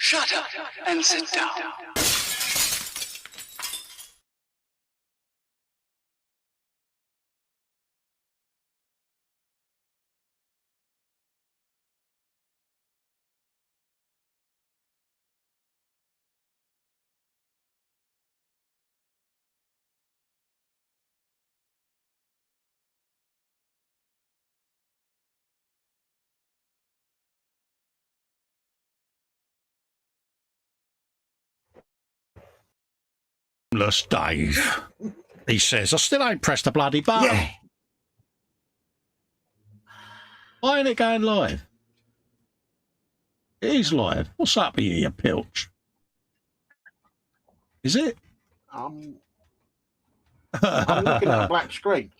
Shut up and sit down. Dave, he says, I still ain't pressed the bloody button. Yeah. Why ain't it going live? It is live. What's up with you, you pilch? Is it? I'm looking at a black screen.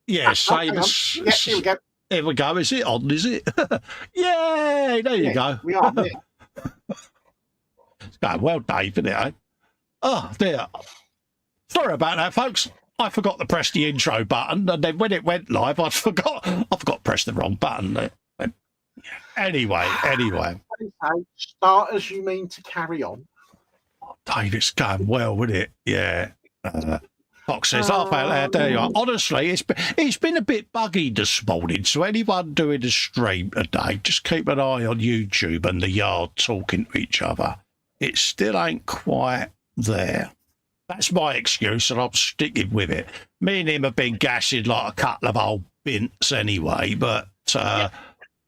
Yeah, same as... Yeah, here we go. Here we go. Is it on? Is it? Yay! There you go. We are. Yeah. It's going well, Dave, isn't it, eh? Oh, dear. Sorry about that, folks. I forgot to press the intro button, and then when it went live, I forgot to press the wrong button. Anyway. Start as you mean to carry on. Oh, Dave, it's going well, isn't it? Yeah. Fox says, half out there you are. Honestly, it's been a bit buggy this morning, so anyone doing a stream today, just keep an eye on YouTube and the yard talking to each other. It still ain't quite there. That's my excuse, and I'm sticking with it. Me and him have been gassing like a couple of old bints anyway, but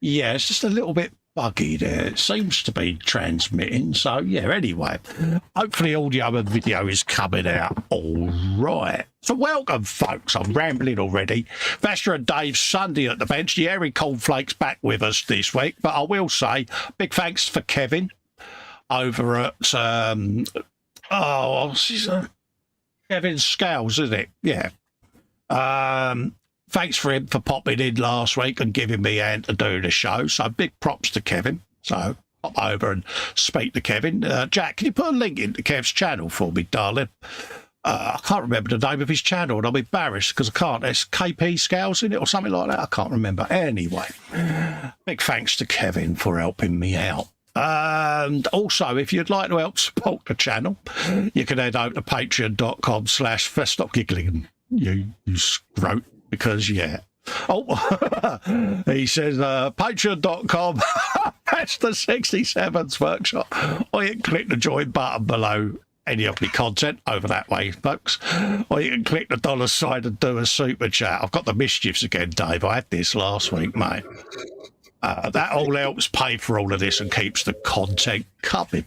yeah, it's just a little bit buggy there. It seems to be transmitting, so yeah, anyway. Hopefully audio and video is coming out all right. So welcome, folks. I'm rambling already. Festa and Dave Sunday at the bench. The Airy Cornflakes back with us this week, but I will say, big thanks for Kevin over at... Kevin Scales, isn't it? Yeah. Thanks for him for popping in last week and giving me a hand to do the show. So big props to Kevin. So pop over and speak to Kevin. Jack, can you put a link into Kev's channel for me, darling? I can't remember the name of his channel, and I'm embarrassed because I can't. It's KP Scales in it or something like that. I can't remember. Anyway, big thanks to Kevin for helping me out. And also, if you'd like to help support the channel, you can head over to patreon.com/. Stop giggling, you scrote, because yeah. Oh, he says patreon.com Festa 67's workshop, or you can click the join button below any of the content over that way, folks, or you can click the $sign and do a super chat. I've got the mischiefs again, Dave. I had this last week, mate. That all helps pay for all of this and keeps the content coming.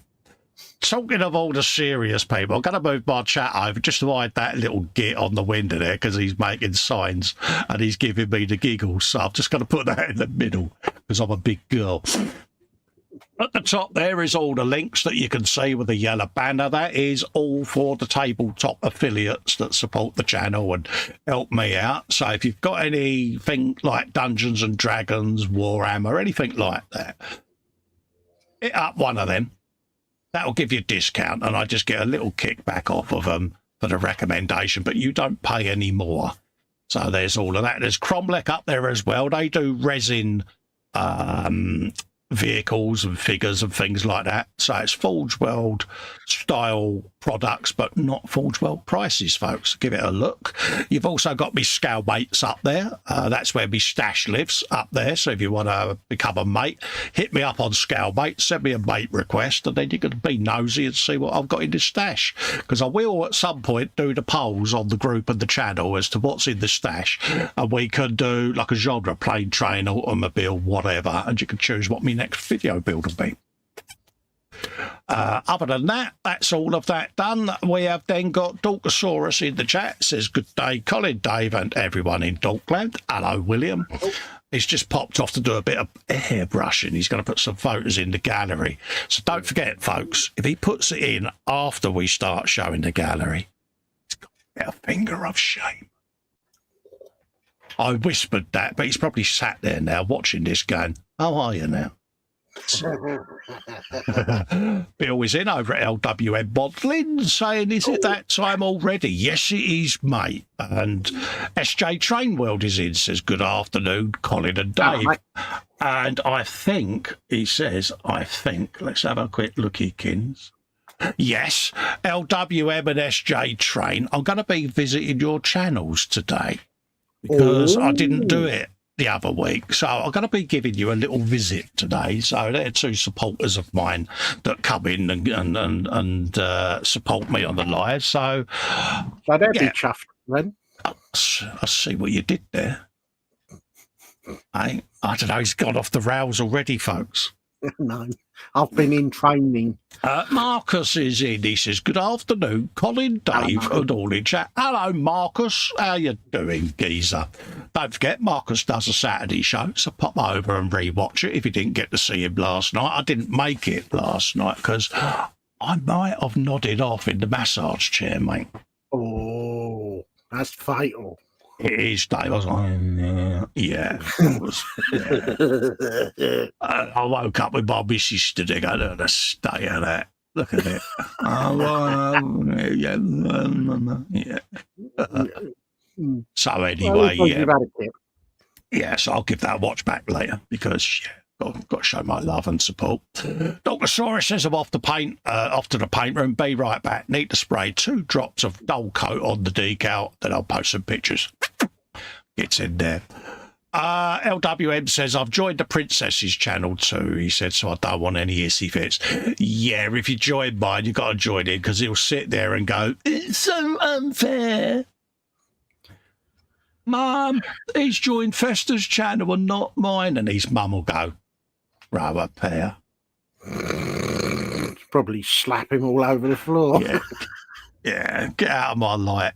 Talking of all the serious people, I'm going to move my chat over just to hide that little git on the window there because he's making signs and he's giving me the giggles. So I'm just going to put that in the middle because I'm a big girl. At the top there is all the links that you can see with the yellow banner. That is all for the tabletop affiliates that support the channel and help me out. So if you've got anything like Dungeons and Dragons, Warhammer, anything like that, hit up one of them. That'll give you a discount, and I just get a little kickback off of them for the recommendation, but you don't pay any more. So there's all of that. There's Cromlech up there as well. They do resin vehicles and figures and things like that. So it's Forge World style products, but not Forge World prices, folks. Give it a look. You've also got me scale mates up there. That's where me stash lives, up there. So if you want to become a mate, hit me up on scale mate, send me a mate request, and then you can be nosy and see what I've got in the stash, because I will at some point do the polls on the group and the channel as to what's in the stash, and we can do like a genre, plane, train, automobile, whatever, and you can choose what me next video build will be. Other than that, that's all of that done. We have then got Dorkosaurus in the chat. Says good day, Colin, Dave, and everyone in Dorkland. Hello, William. He's just popped off to do a bit of airbrushing. He's going to put some photos in the gallery. So don't forget, folks, if he puts it in after we start showing the gallery, it's got a finger of shame. I whispered that, but he's probably sat there now watching this going, how are you now? Bill is in over at LWM Modelling saying, is it that time already? Yes, it is, mate. And SJ Train World is in, says, good afternoon, Colin and Dave. And I think, he says, let's have a quick looky, Kins. Yes, LWM and SJ Train, I'm going to be visiting your channels today because I didn't do it the other week. So I'm going to be giving you a little visit today. So they're two supporters of mine that come in and support me on the live. So they'd be chuffed then. I see what you did there. I don't know, he's gone off the rails already, folks. No, I've been in training. Marcus is in. He says, good afternoon, Colin, Dave, and all in chat. Hello, Marcus. How you doing, geezer? Don't forget, Marcus does a Saturday show, so pop over and rewatch it if you didn't get to see him last night. I didn't make it last night because I might have nodded off in the massage chair, mate. Oh, that's fatal. It is, Dave. I was like, yeah. I woke up with my missus today. I don't know, stay of that. Look at it. So anyway, yeah. So I'll give that a watch back later because got to show my love and support. Dr. Saurus says I'm off to the paint room. Be right back. Need to spray 2 drops of dull coat on the decal. Then I'll post some pictures. It's in there. LWM says, I've joined the Princess's channel too, he said, so I don't want any hissy fits. Yeah, if you join mine, you've got to join in because he'll sit there and go, it's so unfair. Mum, he's joined Festa's channel and not mine. And his mum will go, row a pair. Probably slap him all over the floor. Yeah, get out of my light.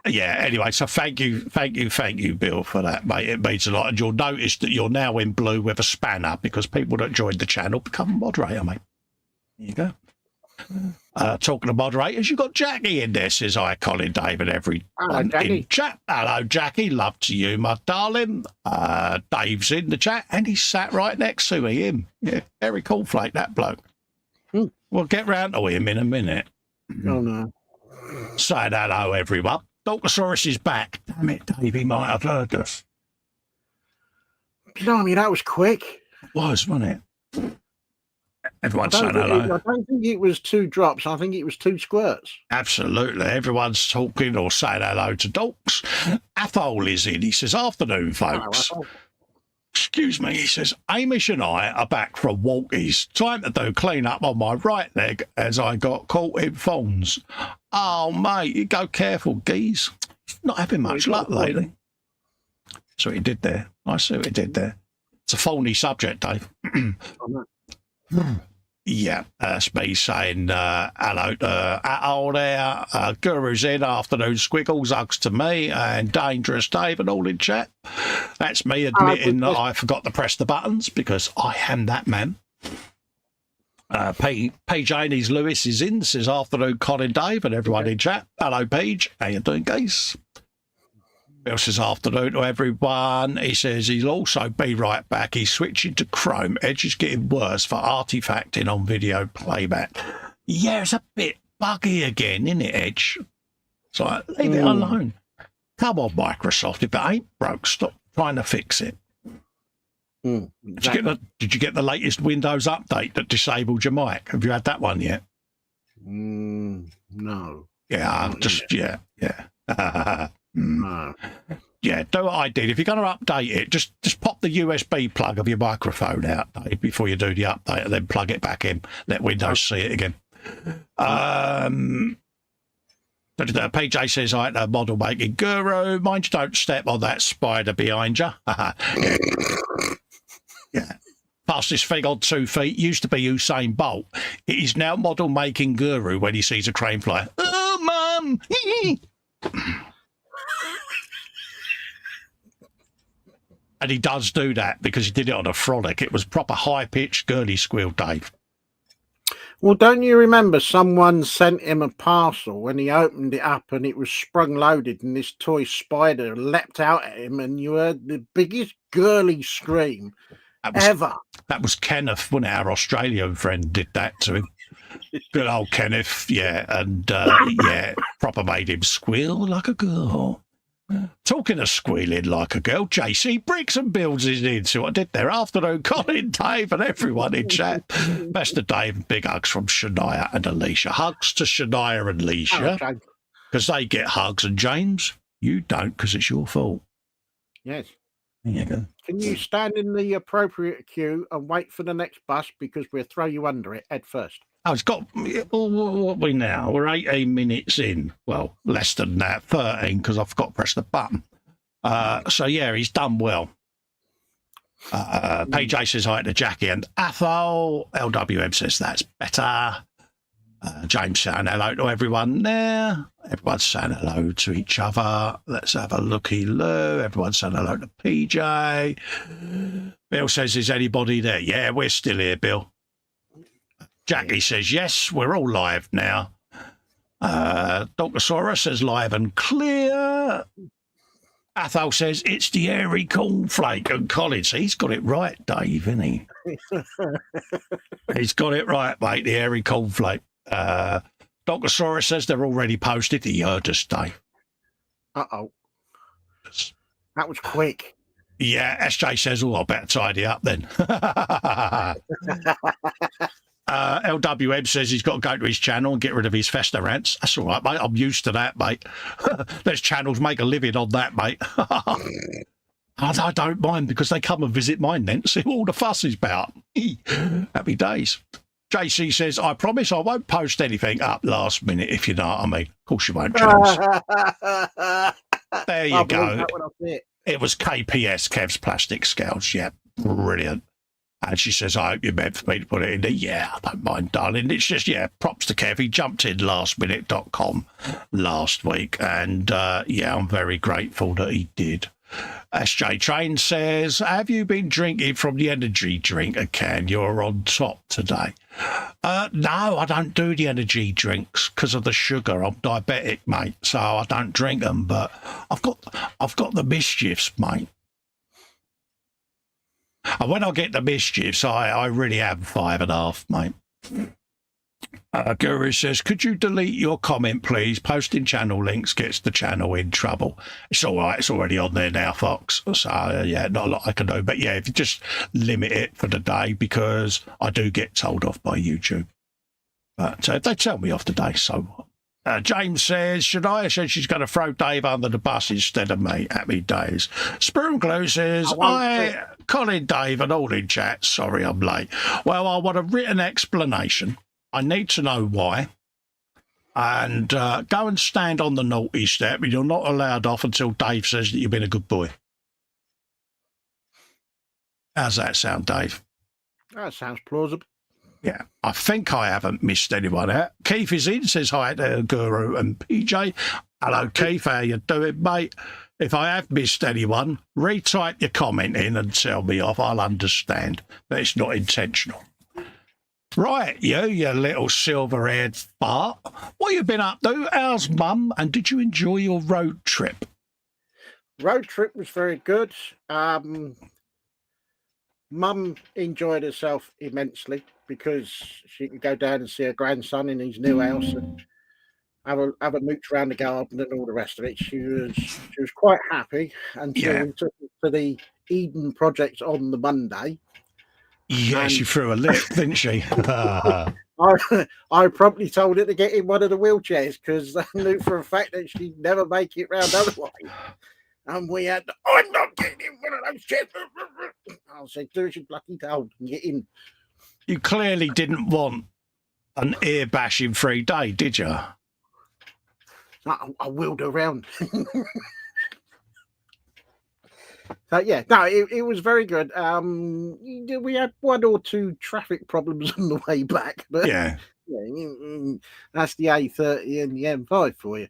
Anyway, so thank you, Bill, for that, mate. It means a lot. And you'll notice that you're now in blue with a spanner because people that joined the channel become a moderator, mate. There you go. Talking of moderators, you've got Jackie in there, says I, Colin, Dave, and everyone in chat. Hello, Jackie. Love to you, my darling. Dave's in the chat, and he's sat right next to me, him. Yeah, very cool flake, that bloke. We'll get round to him in a minute. Oh, no. Saying hello, everyone. Dr. is back. Damn it, Dave, he might have heard us. Blimey, that was quick. It was, wasn't it? Everyone's saying hello. I don't think it was 2 drops. I think it was 2 squirts. Absolutely. Everyone's talking or saying hello to Docs. Athol is in. He says, afternoon, folks. Hello, excuse me, he says, Amish and I are back from walkies. Time to do clean up on my right leg as I got caught in thorns. Oh, mate, you go careful, geez. Not having much luck lately. That's what he did there. I see what he did there. It's a phony subject, Dave. Yeah, that's me saying hello to Athol there. Guru's in, afternoon squiggles, hugs to me, and Dangerous Dave and all in chat. That's me admitting that I forgot to press the buttons because I am that man. Janies Lewis is in, says afternoon Colin, Dave, and everyone in chat. Hello, Paige. How you doing, guys? Bill says afternoon to everyone. He says he'll also be right back. He's switching to Chrome. Edge is getting worse for artifacting on video playback. Yeah, it's a bit buggy again, isn't it, Edge? It's like, leave it alone. Come on, Microsoft. If it ain't broke, stop trying to fix it. Exactly. Did you get the latest Windows update that disabled your mic? Have you had that one yet? No. Yeah, No. Yeah, do what I did. If you're going to update it, just pop the USB plug of your microphone out, Dave, before you do the update, and then plug it back in. Let Windows see it again. PJ says, I ain't a model making guru. Mind you don't step on that spider behind you. Yeah. Fastest thing on 2 feet used to be Usain Bolt. It is now model making guru when he sees a crane fly. Oh, Mum! And he does do that because he did it on a frolic. It was proper high-pitched girly squeal, Dave. Well, don't you remember someone sent him a parcel when he opened it up and it was sprung loaded and this toy spider leapt out at him and you heard the biggest girly scream. That was Kenneth, wasn't it? Our Australian friend did that to him. Good old Kenneth, yeah, and proper made him squeal like a girl. Talking of squealing like a girl, JC Bricks and Builds is in. See what I did there? Afternoon, Colin, Dave, and everyone in chat. Festa Dave and big hugs from Shania and Alicia. Hugs to Shania and Alicia, because they get hugs, and James, you don't, because it's your fault. Yes. There you go. Can you stand in the appropriate queue and wait for the next bus, because we'll throw you under it head first? Oh, it's got, what are we now? We're 18 minutes in. Well, less than that, 13, because I've got to press the button. So, yeah, he's done well. PJ says hi to Jackie and Athol. LWM says that's better. James saying hello to everyone there. Everyone's saying hello to each other. Let's have a looky-loo. Everyone's saying hello to PJ. Bill says, is anybody there? Yeah, we're still here, Bill. Jackie says, yes, we're all live now. Dr. Sora says, live and clear. Athol says, it's the airy cornflake. And Colin, so he's got it right, Dave, isn't he? He's got it right, mate, the airy cornflake. Dr. Sora says they're already posted. He heard us, Dave. Uh-oh. That was quick. Yeah, SJ says, I better tidy up then. LWM says he's got to go to his channel and get rid of his Festa rants. That's all right, mate. I'm used to that, mate. There's channels make a living on that, mate. I don't mind, because they come and visit mine then to see what all the fuss is about. Happy days. JC says, I promise I won't post anything up last minute, if you know what I mean. Of course you won't, James. There you go. It was KPS, Kev's Plastic Scouts. Yeah, brilliant. And she says, I hope you meant for me to put it in there. Yeah, I don't mind, darling. It's just, yeah, props to Kev. He jumped in lastminute.com last week. And, I'm very grateful that he did. SJ Train says, have you been drinking from the energy drink can? You're on top today. No, I don't do the energy drinks because of the sugar. I'm diabetic, mate, so I don't drink them. But I've got the mischiefs, mate. And when I get the mischiefs, I really am 5.5, mate. Guru says, could you delete your comment, please? Posting channel links gets the channel in trouble. It's all right. It's already on there now, Fox. So, not a lot I can do. But, yeah, if you just limit it for the day, because I do get told off by YouTube. But if they tell me off today, so what? James says, Shania says she's going to throw Dave under the bus instead of me. Happy days. Spoonglow says, Colin, Dave, and all in chat. Sorry, I'm late. Well, I want a written explanation. I need to know why. And go and stand on the naughty step, and you're not allowed off until Dave says that you've been a good boy. How's that sound, Dave? That sounds plausible. Yeah, I think I haven't missed anyone out. Keith is in, says hi to Guru and PJ. Hello, Keith, how you doing, mate? If I have missed anyone, retype your comment in and tell me off. I'll understand, but it's not intentional. Right, you little silver-haired fart. What you been up to? How's Mum? And did you enjoy your road trip? Road trip was very good. Mum enjoyed herself immensely because she could go down and see her grandson in his new house and have a mooch around the garden and all the rest of it. She was quite happy until we took her to the Eden project on the Monday. Yeah, she threw a lip, didn't she? I promptly told her to get in one of the wheelchairs because I knew for a fact that she'd never make it round otherwise. And we had I'm not getting in one of those chairs. I said, do as you're bloody told and get in. You clearly didn't want an ear bashing free day, did you? I wheeled around. So yeah, no, it was very good. We had one or two traffic problems on the way back, but yeah, that's the A30 and the M5 for you.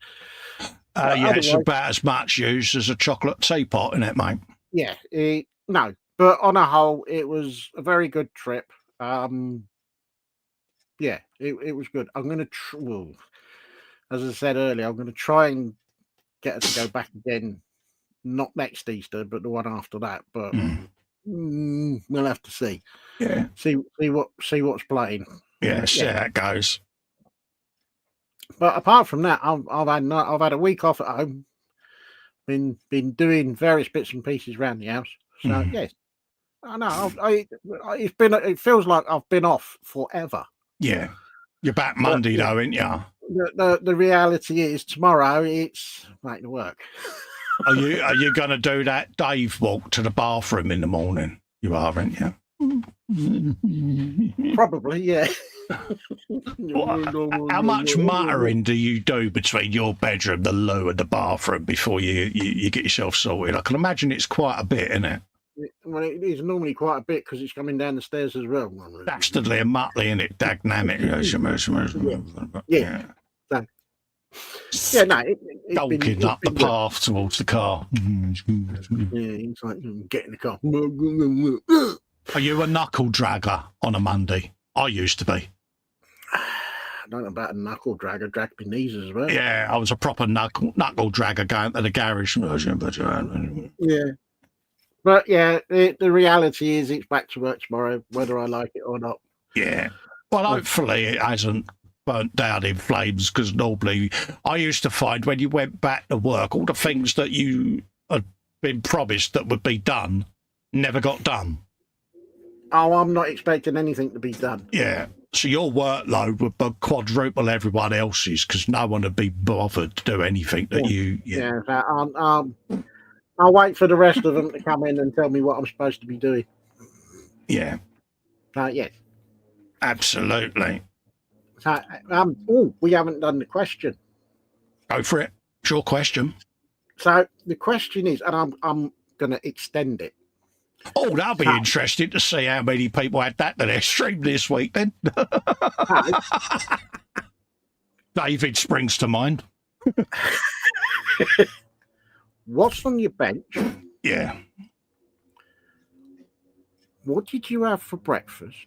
It's about as much use as a chocolate teapot, isn't it, mate? Yeah, no, but on a whole, it was a very good trip. Yeah, it was good. I'm going to, as I said earlier, I'm going to try and get her to go back again. Not next Easter, but the one after that. But We'll have to see. Yeah. See what's playing. Yeah, see how it goes. But apart from that, I've had a week off at home. Been doing various bits and pieces around the house. So yes, I know. It feels like I've been off forever. Yeah, you're back Monday though, ain't you? The reality is tomorrow it's back to work. Are you going to do that Dave walk to the bathroom in the morning? You are, aren't you? Probably, yeah. How much muttering do you do between your bedroom, the loo, and the bathroom before you get yourself sorted? I can imagine it's quite a bit, isn't it? Well, it is normally quite a bit because it's coming down the stairs as well. Dastardly and muttly, isn't it? Dagnamic. Yeah. Yeah, no. Dolking up the path towards the car. Yeah, it's like get in the car. Are you a knuckle dragger on a Monday? I used to be. I don't know about a knuckle dragger. Drag my knees as well. Yeah, I was a proper knuckle dragger going to the garage. Yeah. But yeah, the reality is it's back to work tomorrow, whether I like it or not. Yeah. Well, hopefully it hasn't burnt down in flames, because normally I used to find when you went back to work, all the things that you had been promised that would be done never got done. Oh, I'm not expecting anything to be done. Yeah. So your workload would quadruple everyone else's, because no one would be bothered to do anything that you... Yeah. I'll wait for the rest of them to come in and tell me what I'm supposed to be doing. Yeah. Yes. Absolutely. So, we haven't done the question. Go for it. It's your question. So the question is, and I'm going to extend it. Oh, that'll be interesting to see how many people had that to their stream this week then. David springs to mind. What's on your bench? Yeah. What did you have for breakfast?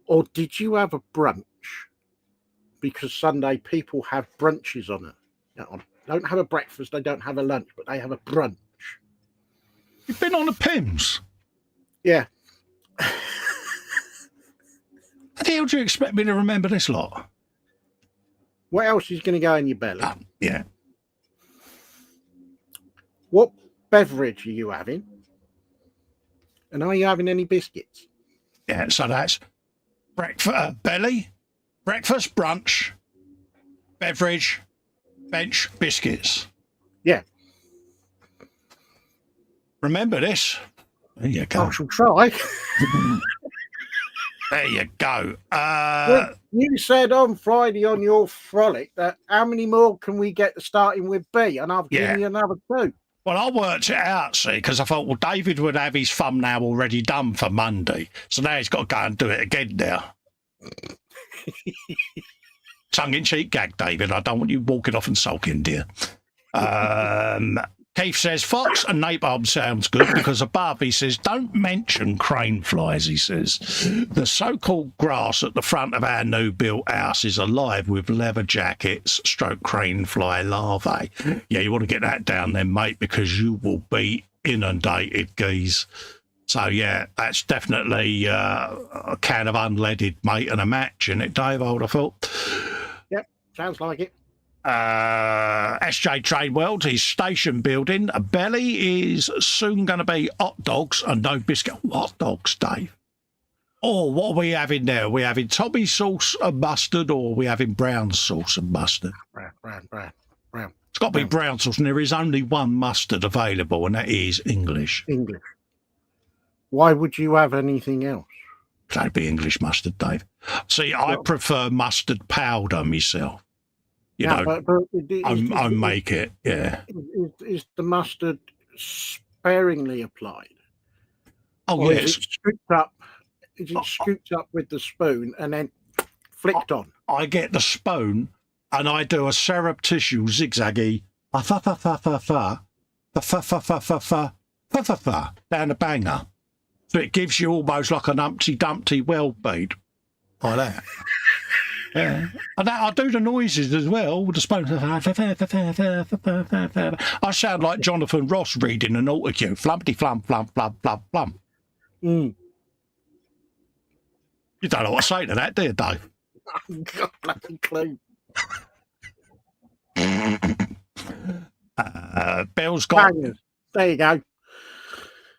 Or did you have a brunch? Because Sunday people have brunches on it. They don't have a breakfast, they don't have a lunch, but they have a brunch. You've been on the Pims? Yeah. How the hell do you expect me to remember this lot? What else is going to go in your belly? Yeah. What beverage are you having? And are you having any biscuits? Yeah, so that's breakfast, belly, breakfast, brunch, beverage, bench, biscuits. Yeah. Remember this. There you go. I shall try. There you go. You said on Friday on your frolic that how many more can we get starting with B? And I've given you another 2. Well, I worked it out, see, because I thought, well, David would have his thumbnail already done for Monday. So now he's got to go and do it again now. Tongue-in-cheek gag, David. I don't want you walking off and sulking, dear. Keith says, Fox and napalm sounds good, because above he says, don't mention crane flies, he says. The so-called grass at the front of our new built house is alive with leather jackets, stroke crane fly larvae. Yeah, you want to get that down then, mate, because you will be inundated, geese. So, yeah, that's definitely a can of unleaded, mate, and a match, isn't it, Dave, I would have thought? Yep, sounds like it. SJ Train World, his station building. Belly is soon going to be hot dogs and no biscuit. Hot dogs, Dave. Oh, what are we having there? Are we having Tommy sauce and mustard, or are we having brown sauce and mustard? Brown. It's got to be brown sauce, and there is only one mustard available, and that is English. English. Why would you have anything else? That'd be English mustard, Dave. See, I prefer mustard powder myself. You know, I make it, yeah. Is the mustard sparingly applied? Oh, or yes. Is it scooped up? Is it scooped up with the spoon and then flicked on? I get the spoon and I do a surreptitious zigzaggy down the banger. So it gives you almost like an Humpty Dumpty well bead, like that. Yeah. And I do the noises as well with the spoon. I sound like Jonathan Ross reading an autocue. Flumpty flum flum flum flum flum. Mm. You don't know what to say to that, do you, Dave? God, bloody clue. Bill's got... Bangers. There you go.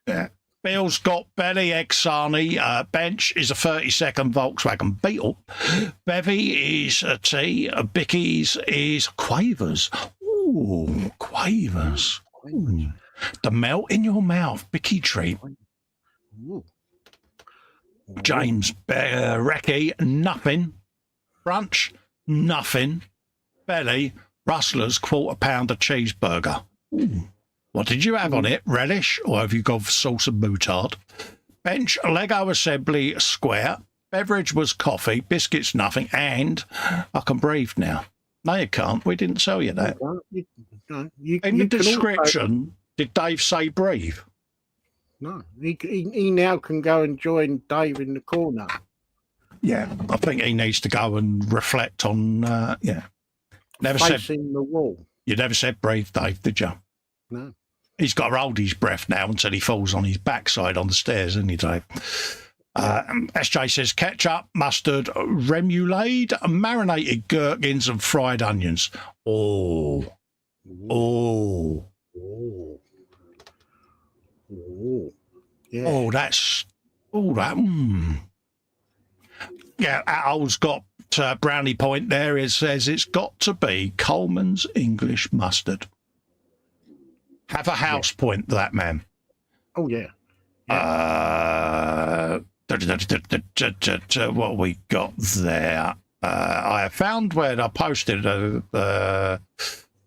Yeah. Bill's got Belly Exani. Bench is a 32nd Volkswagen Beetle. Bevy is a T. Bicky's is Quavers. Ooh, Quavers. Ooh. The melt in your mouth, Bicky treat. Ooh. James Recce, nothing. Brunch, nothing. Belly, Rustler's quarter pounder cheeseburger. Ooh. What did you have on it? Relish, or have you gone for sauce and moutarde? Bench, Lego assembly square. Beverage was coffee. Biscuits, nothing. And I can breathe now. No, you can't. We didn't tell you that. In the description, did Dave say breathe? No. He now can go and join Dave in the corner. Yeah, I think he needs to go and reflect on, yeah. Facing the wall. You never said breathe, Dave, did you? No. He's got to hold his breath now until he falls on his backside on the stairs, isn't he, Dave? SJ says ketchup, mustard, remoulade, marinated gherkins and fried onions. Oh. Oh. Oh. Oh. Yeah. Oh, that's... Oh, that... Yeah, Al's got brownie point there. It says it's got to be Coleman's English mustard. Have a house point, that man. Oh, yeah. What we got there? I have found where I posted a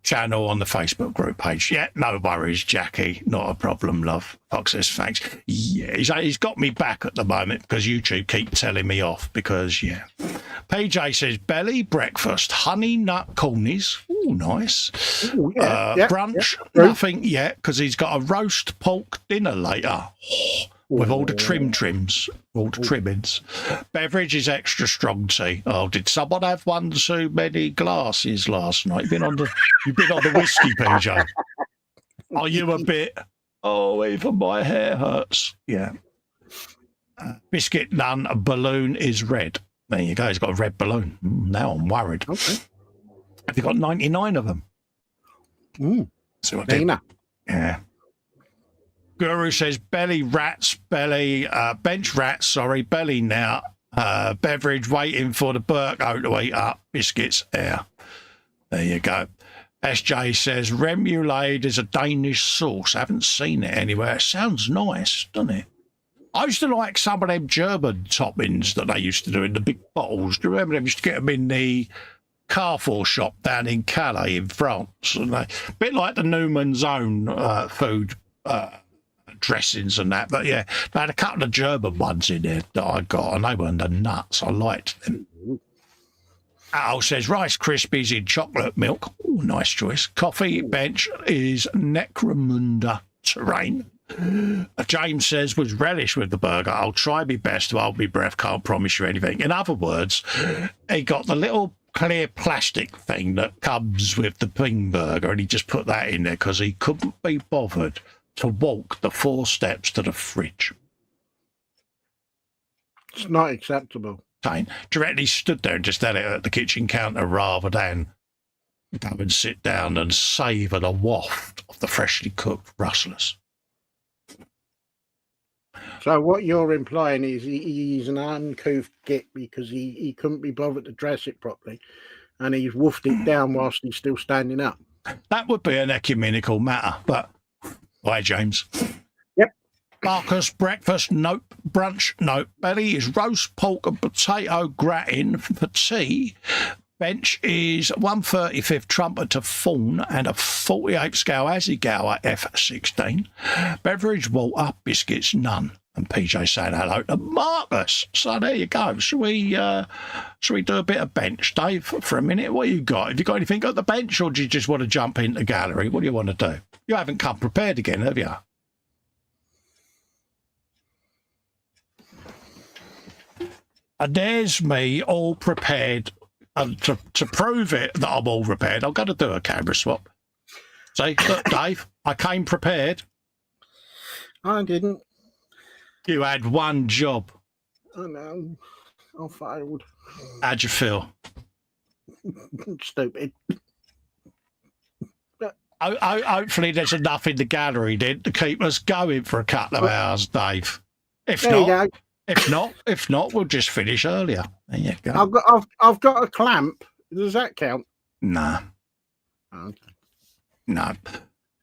channel on the Facebook group page. Yeah, no worries, Jackie. Not a problem, love. Fox says thanks. Yeah, he's got me back at the moment because YouTube keep telling me off because, yeah. PJ says belly, breakfast, honey nut cornies. Ooh, nice. Ooh, brunch, nothing yet because he's got a roast pork dinner later. With all the trimmings. Beverage is extra strong tea. Oh, did someone have one too many glasses last night? You've been on the whiskey, PJ. Are you a bit? Oh, even my hair hurts. Yeah. Biscuit none. A balloon is red. There you go. He's got a red balloon. Now I'm worried. Okay. Have you got 99 of them? See what I did? Yeah. Guru says belly rats, belly, bench rats, sorry, belly now. Beverage waiting for the Burko to eat up. Biscuits air. There you go. SJ says remoulade is a Danish sauce. I haven't seen it anywhere. It sounds nice, doesn't it? I used to like some of them German toppings that they used to do in the big bottles. Do you remember them? Used to get them in the Carrefour shop down in Calais in France. And a bit like the Newman's Own food dressings and that. But yeah, they had a couple of German ones in there that I got, and they weren't the nuts. I liked them. Al says Rice Krispies in chocolate milk. Ooh, nice choice. Coffee bench is Necromunda terrain. James says was relish with the burger. I'll try my best to hold my breath. Can't promise you anything. In other words, he got the little clear plastic thing that comes with the ping burger, and he just put that in there because he couldn't be bothered to walk the 4 steps to the fridge. It's not acceptable. Directly stood there and just had it at the kitchen counter rather than go and sit down and savour the waft of the freshly cooked rustlers. So what you're implying is he's an uncouth git because he couldn't be bothered to dress it properly, and he's woofed it down whilst he's still standing up. That would be an ecumenical matter, but... Hi, James. Yep. Marcus, breakfast, nope. Brunch, nope. Belly is roast pork and potato gratin for tea. Bench is 1/35 trumpet to fawn and a 48 scale Azigower F16. Beverage, water, biscuits, none. And PJ saying hello to Marcus. So there you go. Shall we do a bit of bench, Dave, for a minute? What you got? Have you got anything at the bench, or do you just want to jump into gallery? What do you want to do? You haven't come prepared again, have you? And there's me all prepared. And to prove it that I'm all prepared, I'm going to do a camera swap. See, look, Dave, I came prepared. I didn't. You had one job. I know. I failed. How'd you feel? Stupid. Hopefully there's enough in the gallery then to keep us going for a couple of hours, Dave. If There you go. if not, we'll just finish earlier. There you go. I've got a clamp. Does that count? No. Okay. No.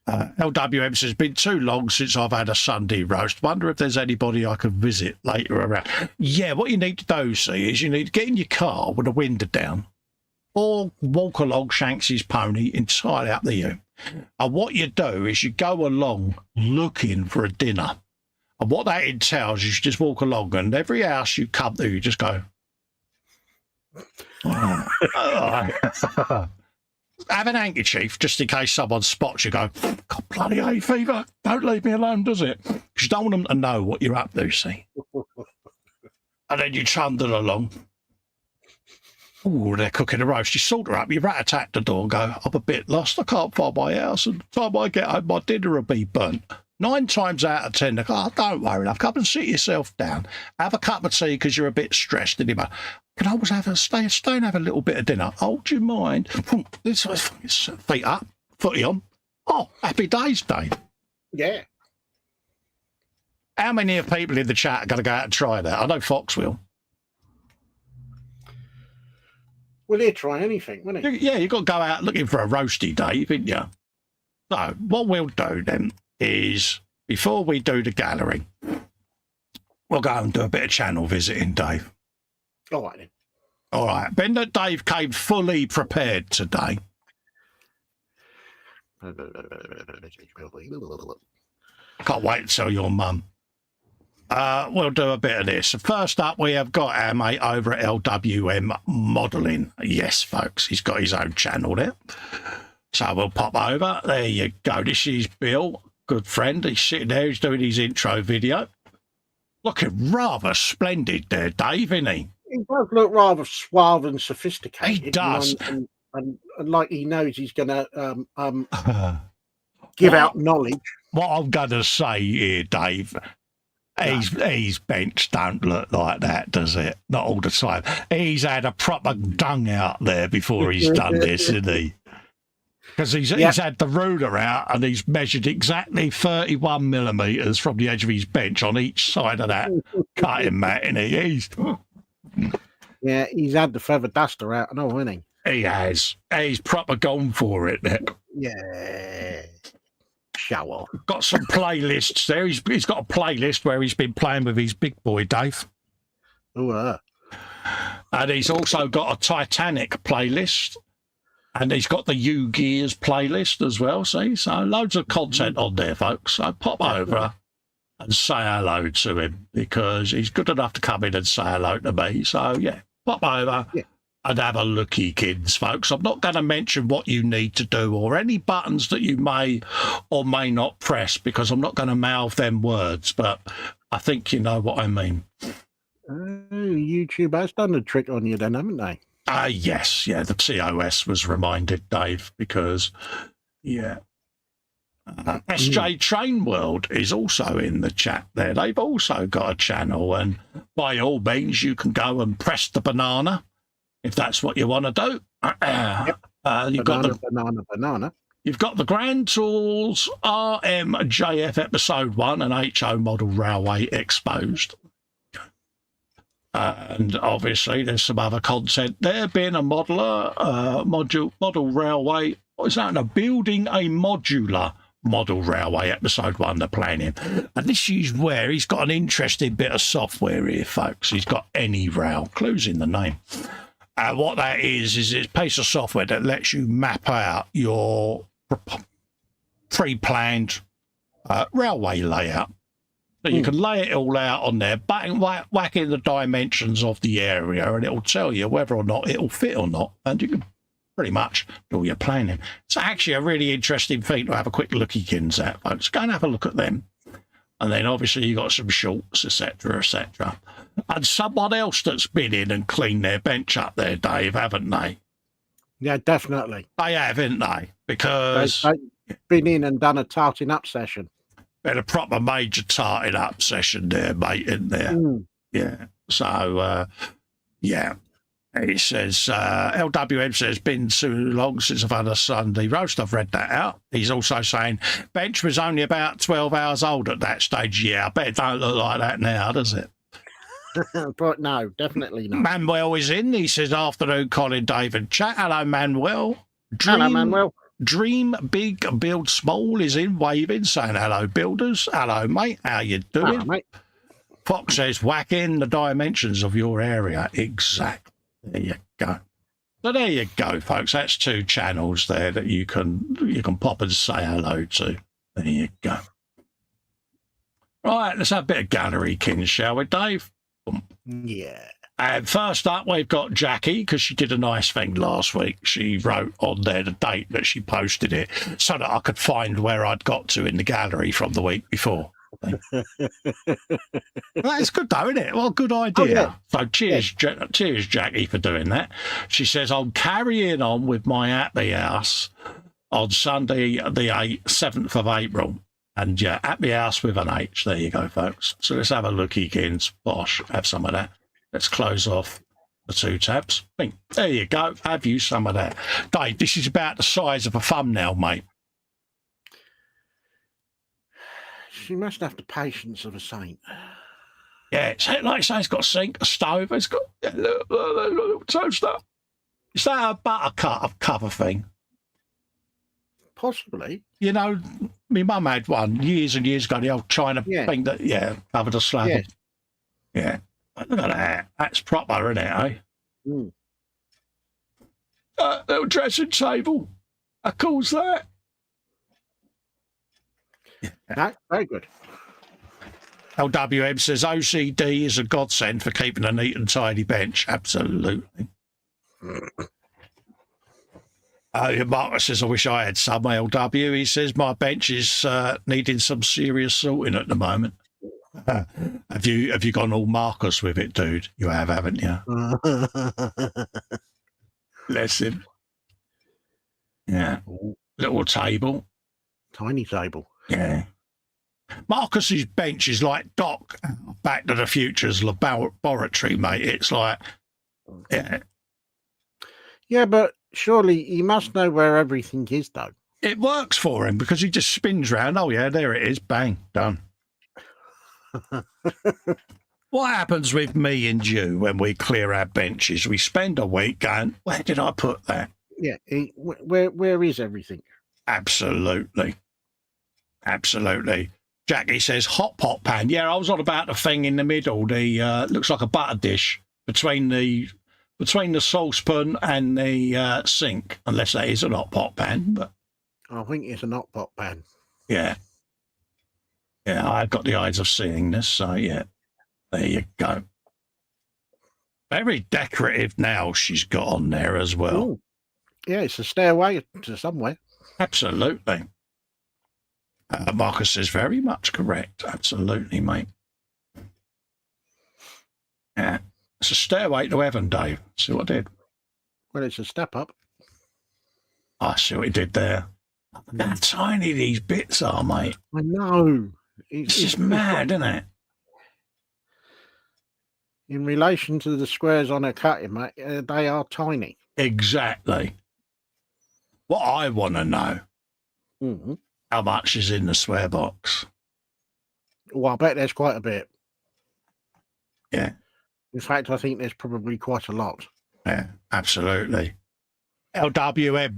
LWM says, been too long since I've had a Sunday roast. Wonder if there's anybody I could visit later around. Yeah, what you need to do, see, is you need to get in your car with the window down or walk along Shanks's pony, entirely up to you. And what you do is you go along looking for a dinner. And what that entails is you just walk along and every house you come to, you just go, have an handkerchief just in case someone spots you. Go, God, bloody hay fever. Don't leave me alone, does it? Because you don't want them to know what you're up to, see. And then you trundle along. Oh, they're cooking a roast. You saunter up, you rat-a-tat the door and go, I'm a bit lost. I can't find my house. And the time I get home, my dinner will be burnt. 9 times out of 10, they go, oh, don't worry, love. Come and sit yourself down. Have a cup of tea because you're a bit stressed. And you go, can I always have stay and have a little bit of dinner? Oh, do you mind? This feet up, footy on. Oh, happy days, Dave. Yeah. How many of people in the chat are going to go out and try that? I know Fox will. Well, he'd try anything, wouldn't he? Yeah, you've got to go out looking for a roasty, Dave, haven't you? So what we'll do then is, before we do the gallery, we'll go and do a bit of channel visiting, Dave. All right, then. All right. Ben, that Dave came fully prepared today. I can't wait to tell your mum. We'll do a bit of this. First up, we have got our mate over at LWM Modelling. Yes, folks, he's got his own channel there. So we'll pop over. There you go. This is Bill, good friend. He's sitting there. He's doing his intro video. Looking rather splendid there, Dave, isn't he? He does look rather suave and sophisticated. He does. And like he knows he's going to give out knowledge. What I'm going to say here, Dave, his bench don't look like that, does it? Not all the time. He's had a proper dung out there before he's done this, isn't he? Because he's had the ruler out and he's measured exactly 31 millimetres from the edge of his bench on each side of that cutting mat, isn't he? Yeah, he's had the feather duster out and all, hasn't he? He has. He's proper gone for it, Nick. Yeah. Show off. Got some playlists there. He's got a playlist where he's been playing with his big boy, Dave. Ooh, And he's also got a Titanic playlist. And he's got the U-Gears playlist as well, see? So loads of content on there, folks. So pop over and say hello to him because he's good enough to come in and say hello to me. So, yeah, pop over and have a looky, kids, folks. I'm not going to mention what you need to do or any buttons that you may or may not press because I'm not going to mouth them words, but I think you know what I mean. YouTube has done the trick on you then, haven't they? Yes, yeah, the TOS was reminded, Dave, because, SJ Train World is also in the chat there. They've also got a channel, and by all means, you can go and press the banana if that's what you want to do. You've banana. You've got the Grand Tools RMJF Episode 1 and HO Model Railway exposed. And obviously there's some other content there, being a modeler, model railway. What is that? Building a modular model railway, Episode 1, they're playing him. And this is where he's got an interesting bit of software here, folks. He's got Any Rail, clues in the name. And what that is it's a piece of software that lets you map out your pre-planned railway layout. So you can lay it all out on there, whack in the dimensions of the area, and it'll tell you whether or not it'll fit or not. And you can pretty much do all your planning. It's actually a really interesting thing to have a quick looky-kins at, folks. Go and have a look at them. And then obviously you got some shorts, etc., etc. And someone else that's been in and cleaned their bench up there, Dave, haven't they? Yeah, definitely. They have, haven't they? Because they've been in and done a tarting up session. Been a proper major tarting up session there, mate, in there. Yeah. So, yeah. He says, LWM says, been too long since I've had a Sunday roast. I've read that out. He's also saying, Bench was only about 12 hours old at that stage. Yeah, I bet it don't look like that now, does it? But no, definitely not. Manuel is in. He says, afternoon, Colin, Dave and chat. Hello, Manuel. Hello, Manuel. Dream Big, Build Small is in, waving, saying, hello, builders. Hello, mate. How you doing? Hello, mate. Fox says, whack in the dimensions of your area. Exactly. There you go. So there you go, folks. That's 2 channels there that you can pop and say hello to. There you go. Right, let's have a bit of gallery king, shall we, Dave? Yeah. And first up, we've got Jackie, because she did a nice thing last week. She wrote on there the date that she posted it so that I could find where I'd got to in the gallery from the week before. That's good though, isn't it? Well, good idea. Oh, yeah. So cheers, Jackie, for doing that. She says, I'm carrying on with my happy house on Sunday, the 7th of April. And yeah, happy house with an H. There you go, folks. So let's have a looky, Kins. Bosh, have some of that. Let's close off the 2 tabs. Bing. There you go. Have you some of that. Dave, this is about the size of a thumbnail, mate. She must have the patience of a saint. Yeah, it's like I say, it's got a sink, a stove, it's got a little toaster. Is that a buttercup cover thing? Possibly. You know, my mum had one years and years ago, the old China thing that, covered a slab. Yes. Yeah. Look at that. That's proper, isn't it, eh? Mm. Little dressing table. How cool's that? No, very good. LWM says OCD is a godsend for keeping a neat and tidy bench. Absolutely. Marcus says, I wish I had some LW. He says, my bench is needing some serious sorting at the moment. Have you gone all Marcus with it, dude? You have, haven't you? Bless him. Yeah. Little table. Tiny table. Yeah. Marcus's bench is like Doc Back to the Future's laboratory, mate. It's like, yeah. Yeah, but surely he must know where everything is, though. It works for him because he just spins round. Oh, yeah, there it is. Bang, done. What happens with me and you when we clear our benches? We spend a week going, where did I put that? Yeah, where is everything? Absolutely. Absolutely. Jackie says, hot pot pan. Yeah, I was on about the thing in the middle. The looks like a butter dish between the saucepan and the sink, unless that is a hot pot pan. But I think it's an hot pot pan. yeah. Yeah, I've got the eyes of seeing this, so yeah. There you go. Very decorative nails she's got on there as well. Ooh. Yeah, it's a stairway to somewhere. Absolutely. Marcus is very much correct. Absolutely, mate. Yeah. It's a stairway to heaven, Dave. See what I did? Well, it's a step up. I see what he did there. Look how tiny these bits are, mate. I know. It's just mad, isn't it? In relation to the squares on a cutting, mate, they are tiny. Exactly. What I want to know, how much is in the square box? Well, I bet there's quite a bit. Yeah. In fact, I think there's probably quite a lot. Yeah, absolutely. LWM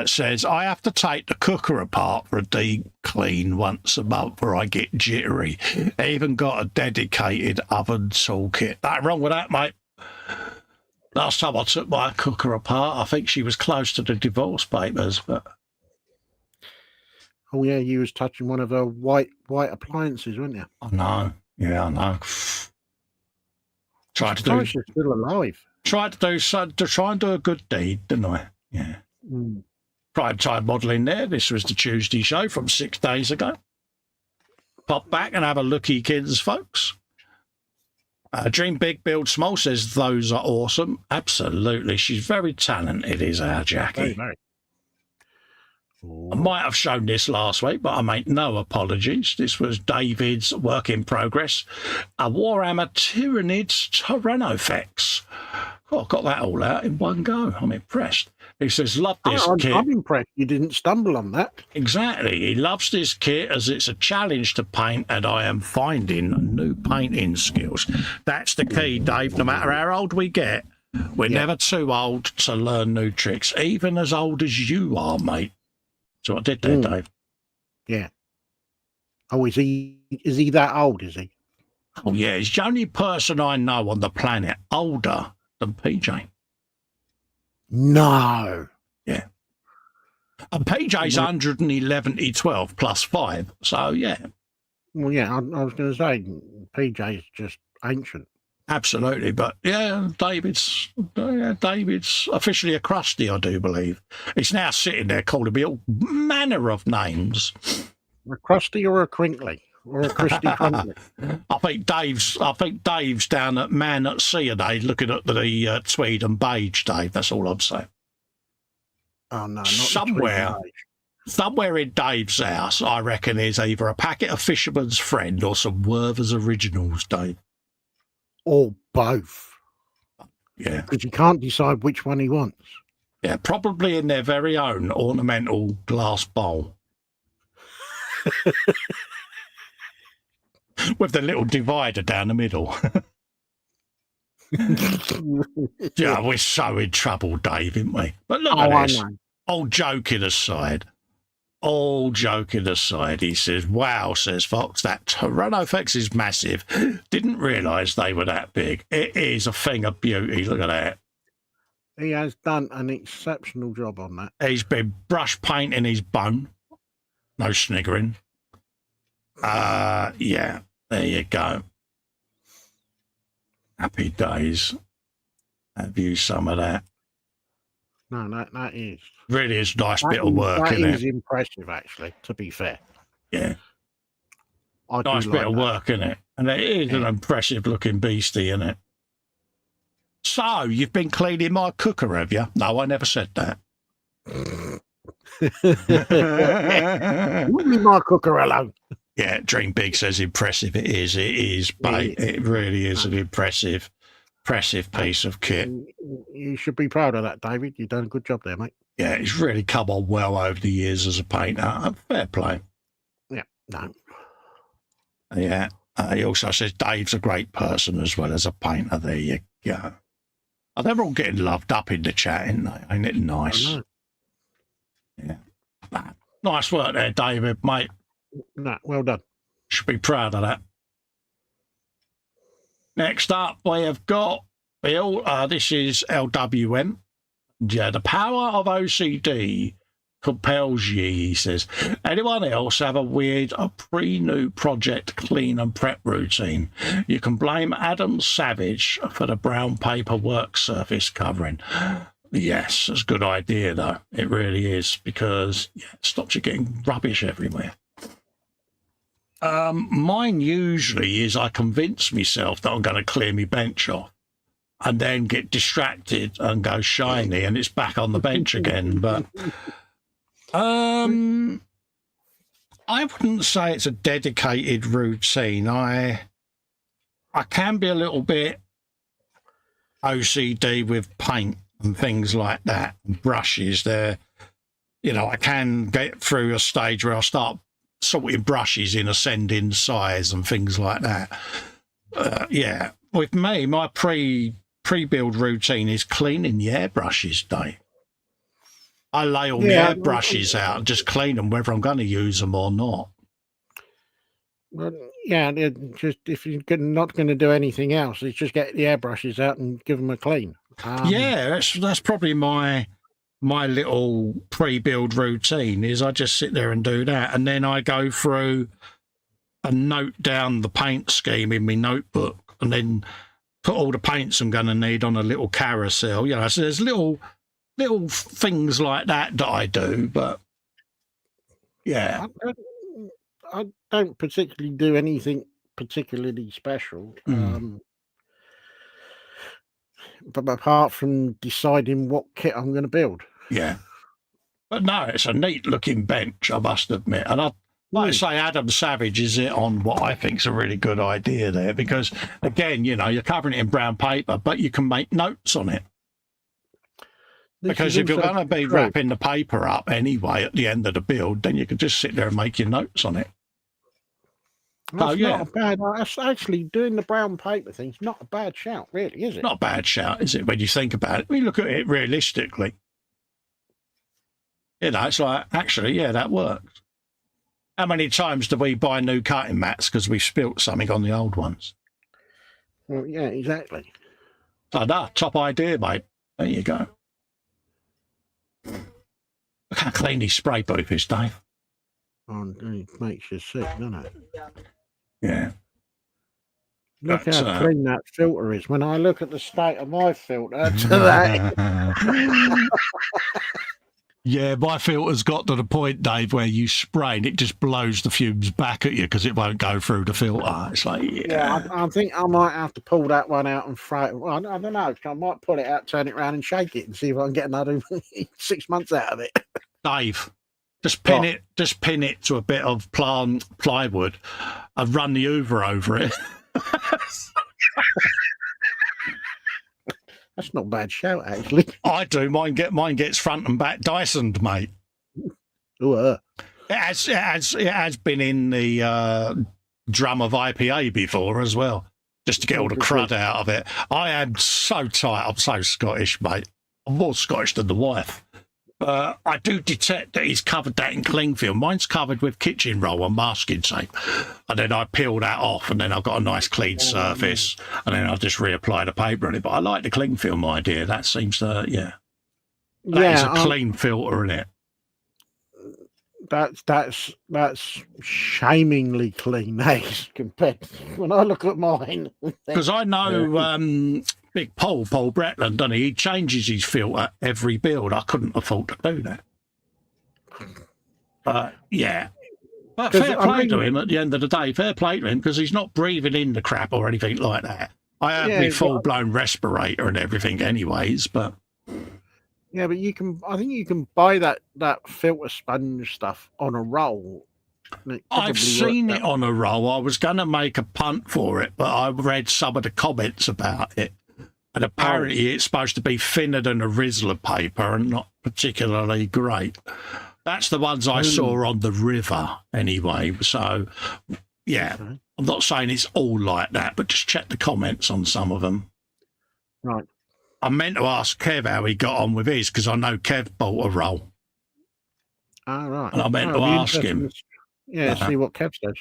says, I have to take the cooker apart for a deep clean once a month or I get jittery. I even got a dedicated oven toolkit. Nothing wrong with that, mate. Last time I took my cooker apart, I think she was close to the divorce papers. But oh yeah, you was touching one of her white appliances, weren't you? I know. Yeah, I know. Tried to do. She's still alive. Tried to try and do a good deed, didn't I? Yeah. Prime time modelling there. This was the Tuesday show from 6 days ago. Pop back and have a looky, kids, folks. Dream Big, Build Small says those are awesome. Absolutely. She's very talented, is our Jackie. Very, very. I might have shown this last week, but I make no apologies. This was David's work in progress. A Warhammer Tyranids Tyranofex. Oh, I got that all out in one go. I'm impressed. He says, love this kit. I'm impressed you didn't stumble on that. Exactly. He loves this kit as it's a challenge to paint, and I am finding new painting skills. That's the key, Dave. No matter how old we get, we're never too old to learn new tricks, even as old as you are, mate. So I did there, Dave. Yeah. Oh, is he that old, is he? Oh, yeah. He's the only person I know on the planet older than PJ. No. Yeah. And PJ's 111 12 plus 5. So, yeah. Well, yeah, I was going to say, PJ's just ancient. Absolutely. But, yeah, David's officially a crusty, I do believe. He's now sitting there calling me all manner of names. A crusty or a crinkly? Or a Christy Crunkly? I think Dave's down at Man at Sea today looking at the tweed and beige, Dave. That's all I'm saying. Oh, no, not somewhere in Dave's house, I reckon, is either a packet of Fisherman's Friend or some Werther's Originals, Dave. Or both. Yeah. Because you can't decide which one he wants. Yeah, probably in their very own ornamental glass bowl. With the little divider down the middle. Yeah, we're so in trouble, Dave, aren't we? But look at this. All joking aside, he says, wow, says Fox, that Tyranofex is massive. Didn't realise they were that big. It is a thing of beauty. Look at that. He has done an exceptional job on that. He's been brush painting his bone. No sniggering. Yeah, there you go. Happy days. Have you some of that? No, that is. Really is a nice bit of work, isn't it? That is impressive, actually, to be fair. Yeah. Nice bit of work, isn't it? And it is an impressive looking beastie, isn't it? So, you've been cleaning my cooker, have you? No, I never said that. Leave my cooker alone. Yeah, Dream Big says impressive. It is, mate. It really is an impressive piece of kit. You should be proud of that, David. You've done a good job there, mate. Yeah, it's really come on well over the years as a painter. Fair play. Yeah, no. Yeah. He also says Dave's a great person as well as a painter. There you go. Oh, they're all getting loved up in the chat, ain't they? Ain't it nice? Yeah. Nice work there, David, mate. No, well done. Should be proud of that. Next up, we have got Bill. This is LWM. Yeah, the power of OCD compels ye, he says. Anyone else have a weird pre-new project clean and prep routine? You can blame Adam Savage for the brown paper work surface covering. Yes, it's a good idea, though. It really is, because it stops you getting rubbish everywhere. Mine usually is I convince myself that I'm going to clear my bench off and then get distracted and go shiny and it's back on the bench again. But I wouldn't say it's a dedicated routine. I can be a little bit OCD with paint and things like that, and brushes there. You know, I can get through a stage where I start sorting brushes in ascending size and things like that. Yeah, with me, my pre-build routine is cleaning the airbrushes, Dave. I lay all the airbrushes out and just clean them, whether I'm going to use them or not. Well, yeah, just if you're not going to do anything else, it's just get the airbrushes out and give them a clean. Yeah, that's probably my little pre-build routine is I just sit there and do that, and then I go through and note down the paint scheme in my notebook, and then put all the paints I'm going to need on a little carousel. You know, so there's little things like that I do, but yeah. I don't particularly do anything particularly special. But apart from deciding what kit I'm going to build. Yeah. But no, it's a neat looking bench, I must admit. And like I say, Adam Savage is it on what I think is a really good idea there because, again, you know, you're covering it in brown paper, but you can make notes on it. Because if you're going to be wrapping the paper up anyway at the end of the build, then you can just sit there and make your notes on it. That's not a bad. That's actually doing the brown paper thing's not a bad shout, really, is it? Not a bad shout, is it? When you think about it, we look at it realistically. You know, it's like actually, yeah, that works. How many times do we buy new cutting mats because we spilt something on the old ones? Well, yeah, exactly. So, no, top idea, mate. There you go. Look how clean his spray booth is, Dave. Oh, it makes you sick, doesn't it? Yeah. Look how clean that filter is. When I look at the state of my filter to that. Yeah, my filter's got to the point, Dave, where you spray and it just blows the fumes back at you because it won't go through the filter. It's like, yeah, I think I might have to pull that one out and throw it. Well, I don't know. I might pull it out, turn it around and shake it and see if I can get another 6 months out of it. Dave, just pin it to a bit of plywood and run the Hoover over it. That's not a bad shout, actually. I do. Mine gets front and back Dysoned, mate. Ooh, It has been in the drum of IPA before as well, just to get all the crud out of it. I am so tight. I'm so Scottish, mate. I'm more Scottish than the wife. I do detect that he's covered that in cling film. Mine's covered with kitchen roll and masking tape. And then I peel that off and then I've got a nice clean surface and then I'll just reapply the paper on it. But I like the cling film idea. That seems to, That is a clean filter, isn't it? That's shamingly clean, compared to when I look at mine. Because I know Big Paul Bretland, doesn't he? He changes his filter every build. I couldn't afford to do that. Yeah. But fair play to him at the end of the day. Fair play to him because he's not breathing in the crap or anything like that. I have my full-blown respirator and everything anyways, but... Yeah, but I think you can buy that filter sponge stuff on a roll. I've seen it on a roll. I was going to make a punt for it, but I read some of the comments about it. And apparently it's supposed to be thinner than a Rizzler paper and not particularly great. That's the ones I saw on the river anyway. So, yeah, I'm not saying it's all like that, but just check the comments on some of them. Right. I meant to ask Kev how he got on with his because I know Kev bought a roll. Ah, right. And I meant to ask him. Yeah, see what Kev says.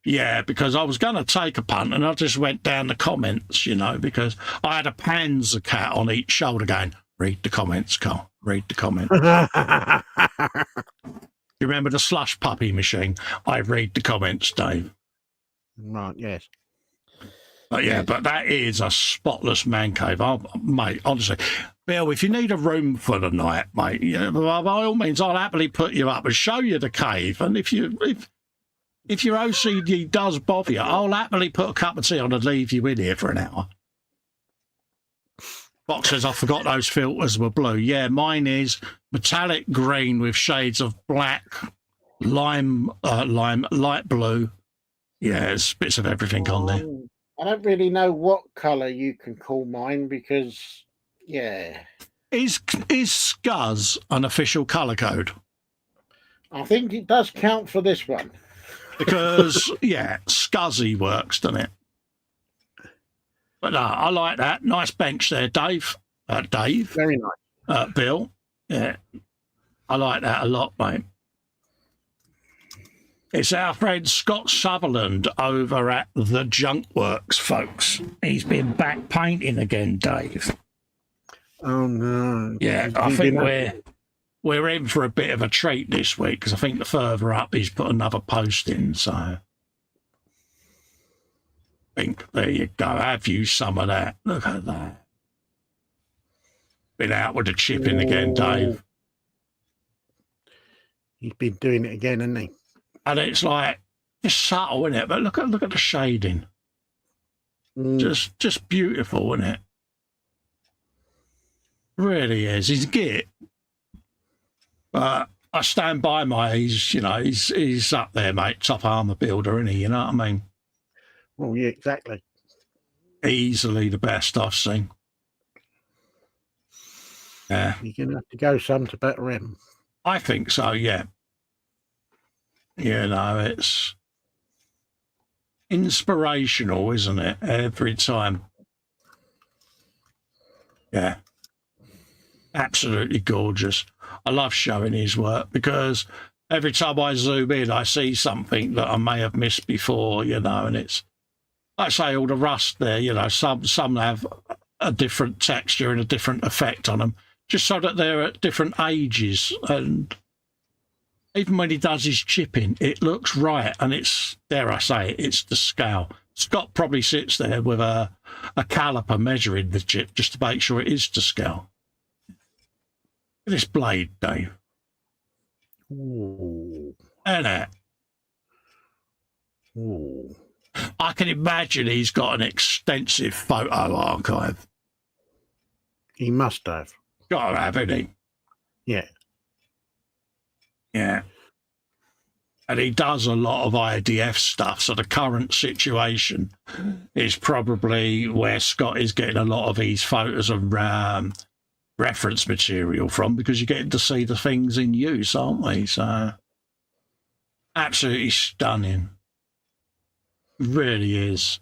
Yeah, because I was going to take a punt and I just went down the comments, because I had a Panzer cat on each shoulder going, read the comments, Carl, read the comments. You remember the slush puppy machine? I read the comments, Dave. Right, yes. But yeah, but that is a spotless man cave. Mate, honestly, Bill, if you need a room for the night, mate, by all means, I'll happily put you up and show you the cave. And if your OCD does bother you, I'll happily put a cup of tea on and leave you in here for an hour. Box says, I forgot those filters were blue. Yeah, mine is metallic green with shades of black, lime, light blue. Yeah, there's bits of everything on there. I don't really know what colour you can call mine because, Is Scuzz an official colour code? I think it does count for this one. Because, Scuzzy works, doesn't it? But no, I like that. Nice bench there, Dave. Dave. Very nice. Bill. Yeah. I like that a lot, mate. It's our friend Scott Sutherland over at the Junk Works, folks. He's been back painting again, Dave. Oh, no. Yeah, I think we're in for a bit of a treat this week because I think the further up he's put another post in, so I think there you go. Have you some of that? Look at that. Been out with the chipping again, Dave. He's been doing it again, hasn't he? And it's like it's subtle, isn't it? But look at the shading. Just beautiful, isn't it? Really is. He's git. But I stand by he's up there, mate. Top armour builder, isn't he? You know what I mean? Well, yeah, exactly. Easily the best I've seen. Yeah. You're going to have to go some to better him. I think so, yeah. You know, it's inspirational, isn't it? Every time. Yeah. Absolutely gorgeous. I love showing his work because every time I zoom in, I see something that I may have missed before, you know, and it's, like I say, all the rust there, you know, some have a different texture and a different effect on them, just so that they're at different ages. And even when he does his chipping, it looks right, and it's, dare I say it, it's the scale. Scott probably sits there with a caliper measuring the chip just to make sure it is to scale. This blade, Dave. Ooh. And that. Ooh. I can imagine he's got an extensive photo archive. He must have. Got to have, hasn't he? Yeah. Yeah. And he does a lot of IDF stuff, so the current situation is probably where Scott is getting a lot of these photos of reference material from, because you're getting to see the things in use, aren't we? So, absolutely stunning. Really is.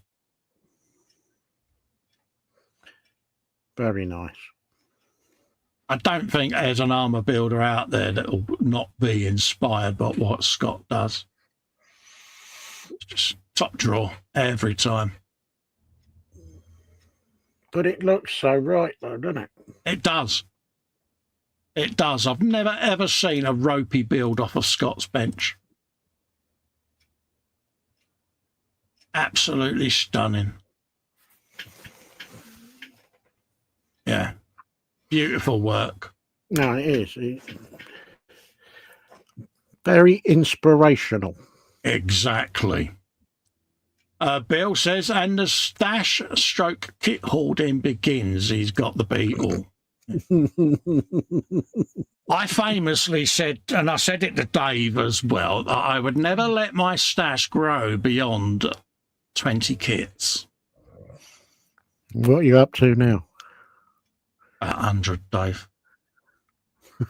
Very nice. I don't think there's an armour builder out there that will not be inspired by what Scott does. It's just top draw every time. But it looks so right, though, doesn't it? It does. It does. I've never, ever seen a ropey build off of Scott's bench. Absolutely stunning. Yeah. Beautiful work. No, it is. It's very inspirational. Exactly. Bill says, and the stash stroke kit hoarding begins. He's got the beetle. I famously said, and I said it to Dave as well, that I would never let my stash grow beyond 20 kits. What are you up to now? 100, Dave.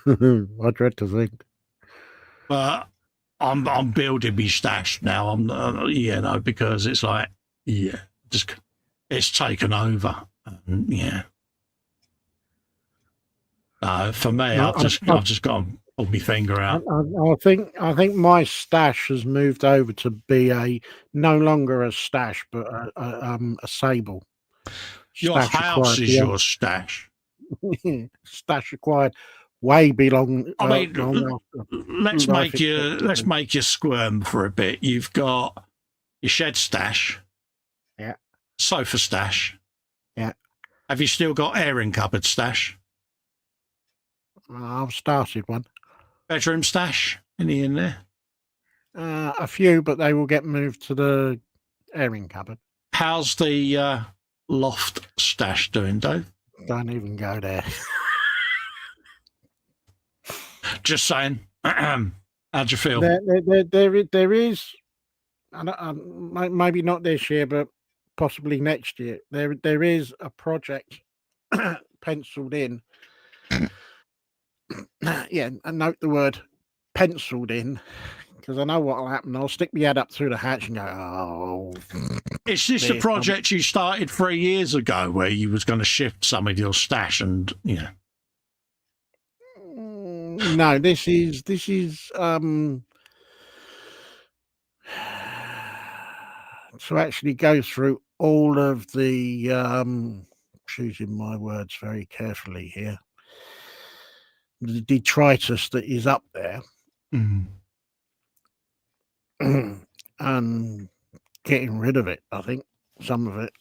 I dread to think. But I'm building my stash now. I'm you know, because it's like, yeah, just it's taken over. Yeah. For me, I've just got to pull my finger out. I think my stash has moved over to be no longer a stash, but a sable. Your house is your stash. Stash acquired way belong. I mean, let's make you squirm for a bit. You've got your shed stash, yeah, sofa stash, yeah. Have you still got airing cupboard stash? I've started one. Bedroom stash? Any in there? A few, but they will get moved to the airing cupboard. How's the loft stash doing, Dave? Don't even go there. Just saying. How'd you feel? There is, maybe not this year, but possibly next year. There is a project penciled in. Yeah, and note the word penciled in, because I know what will happen. I'll stick my head up through the hatch and go, oh. Is this a project you started 3 years ago where you was going to shift some of your stash and, you know? No, this is to actually go through all of the choosing my words very carefully here, the detritus that is up there, and getting rid of it. I think some of it,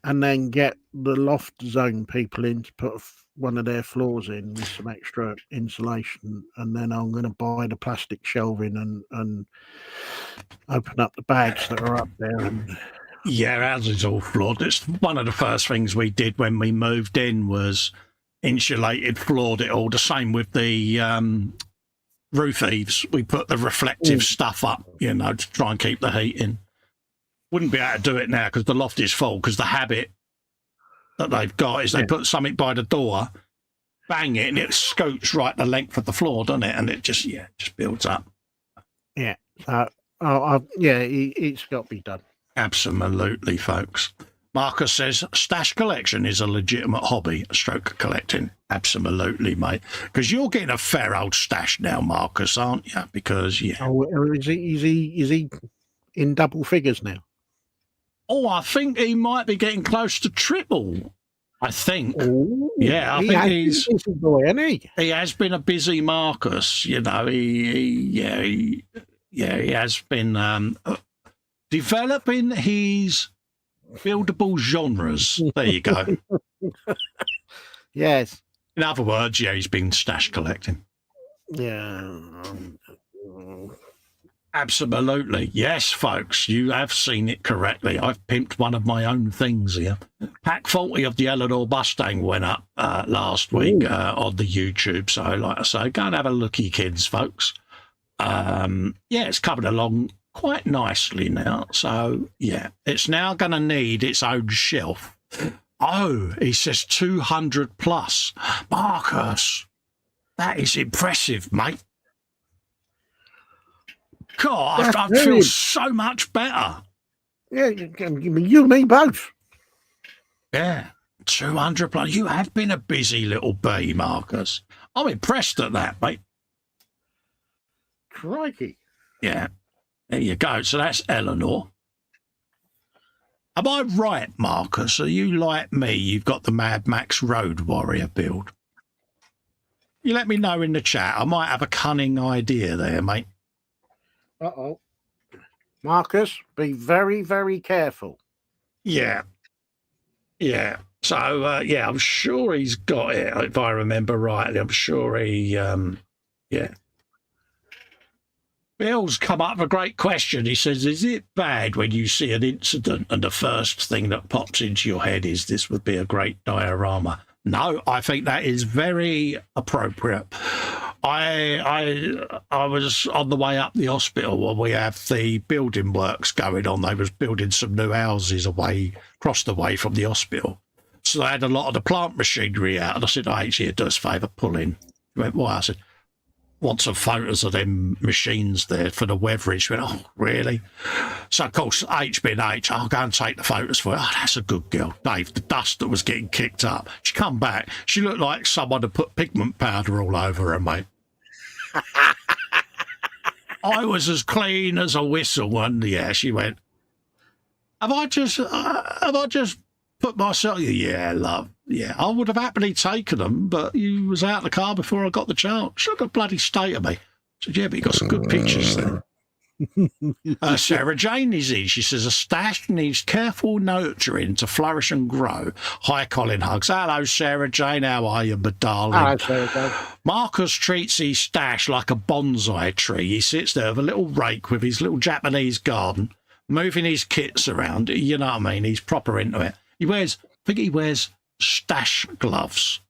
and then get the loft zone people in to put one of their floors in with some extra insulation, and then I'm going to buy the plastic shelving and open up the bags that are up there. And yeah, ours is all floored. It's one of the first things we did when we moved in was insulated, floored it all. The same with the roof eaves. We put the reflective stuff up, you know, to try and keep the heat in. Wouldn't be able to do it now because the loft is full, because the habit that they've got is they put something by the door, bang it, and it scoots right the length of the floor, doesn't it? And it just builds up. Yeah. It's got to be done. Absolutely, folks. Marcus says stash collection is a legitimate hobby, stroke collecting. Absolutely, mate. Because you're getting a fair old stash now, Marcus, aren't you? Because is he in double figures now? Oh, I think he might be getting close to triple. I think. Ooh, yeah, I think he's a busy boy, isn't he? He has been a busy Marcus. You know, he has been developing his buildable genres. There you go. Yes. In other words, he's been stash collecting. Yeah. Absolutely. Yes, folks, you have seen it correctly. I've pimped one of my own things here. Pack 40 of the Eleanor Mustang went up last week on the YouTube. So, like I say, go and have a looky, kids, folks. It's coming along quite nicely now. So, it's now going to need its own shelf. Oh, he says 200 plus. Marcus, that is impressive, mate. God, I feel so much better. Yeah, you and me both. Yeah, 200 plus. You have been a busy little bee, Marcus. I'm impressed at that, mate. Crikey. Yeah, there you go. So that's Eleanor. Am I right, Marcus? Are you like me? You've got the Mad Max Road Warrior build. You let me know in the chat. I might have a cunning idea there, mate. Uh-oh. Marcus, be very, very careful. Yeah. So, I'm sure he's got it, if I remember rightly. I'm sure he, Bill's come up with a great question. He says, is it bad when you see an incident and the first thing that pops into your head is this would be a great diorama? No, I think that is very appropriate. I was on the way up the hospital when we have the building works going on. They was building some new houses across the way from the hospital. So they had a lot of the plant machinery out. And I said, here, do us a favour, pull in. He went, why? I said, want some photos of them machines there for the weathering. She went, oh, really? So, of course, H being H, I'll go and take the photos for her. Oh, that's a good girl. Dave, the dust that was getting kicked up. She come back. She looked like someone had put pigment powder all over her, mate. I was as clean as a whistle, and she went, have I just put myself, love, I would have happily taken them, but you was out of the car before I got the chance. Look at the bloody state of me. I said, but you got some good pictures there. Sarah Jane is in. She says, a stash needs careful nurturing to flourish and grow. Hi, Colin Hugs. Hello, Sarah Jane. How are you, my darling? Hello, Sarah Jane. Marcus treats his stash like a bonsai tree. He sits there with a little rake with his little Japanese garden, moving his kits around. You know what I mean? He's proper into it. I think he wears stash gloves.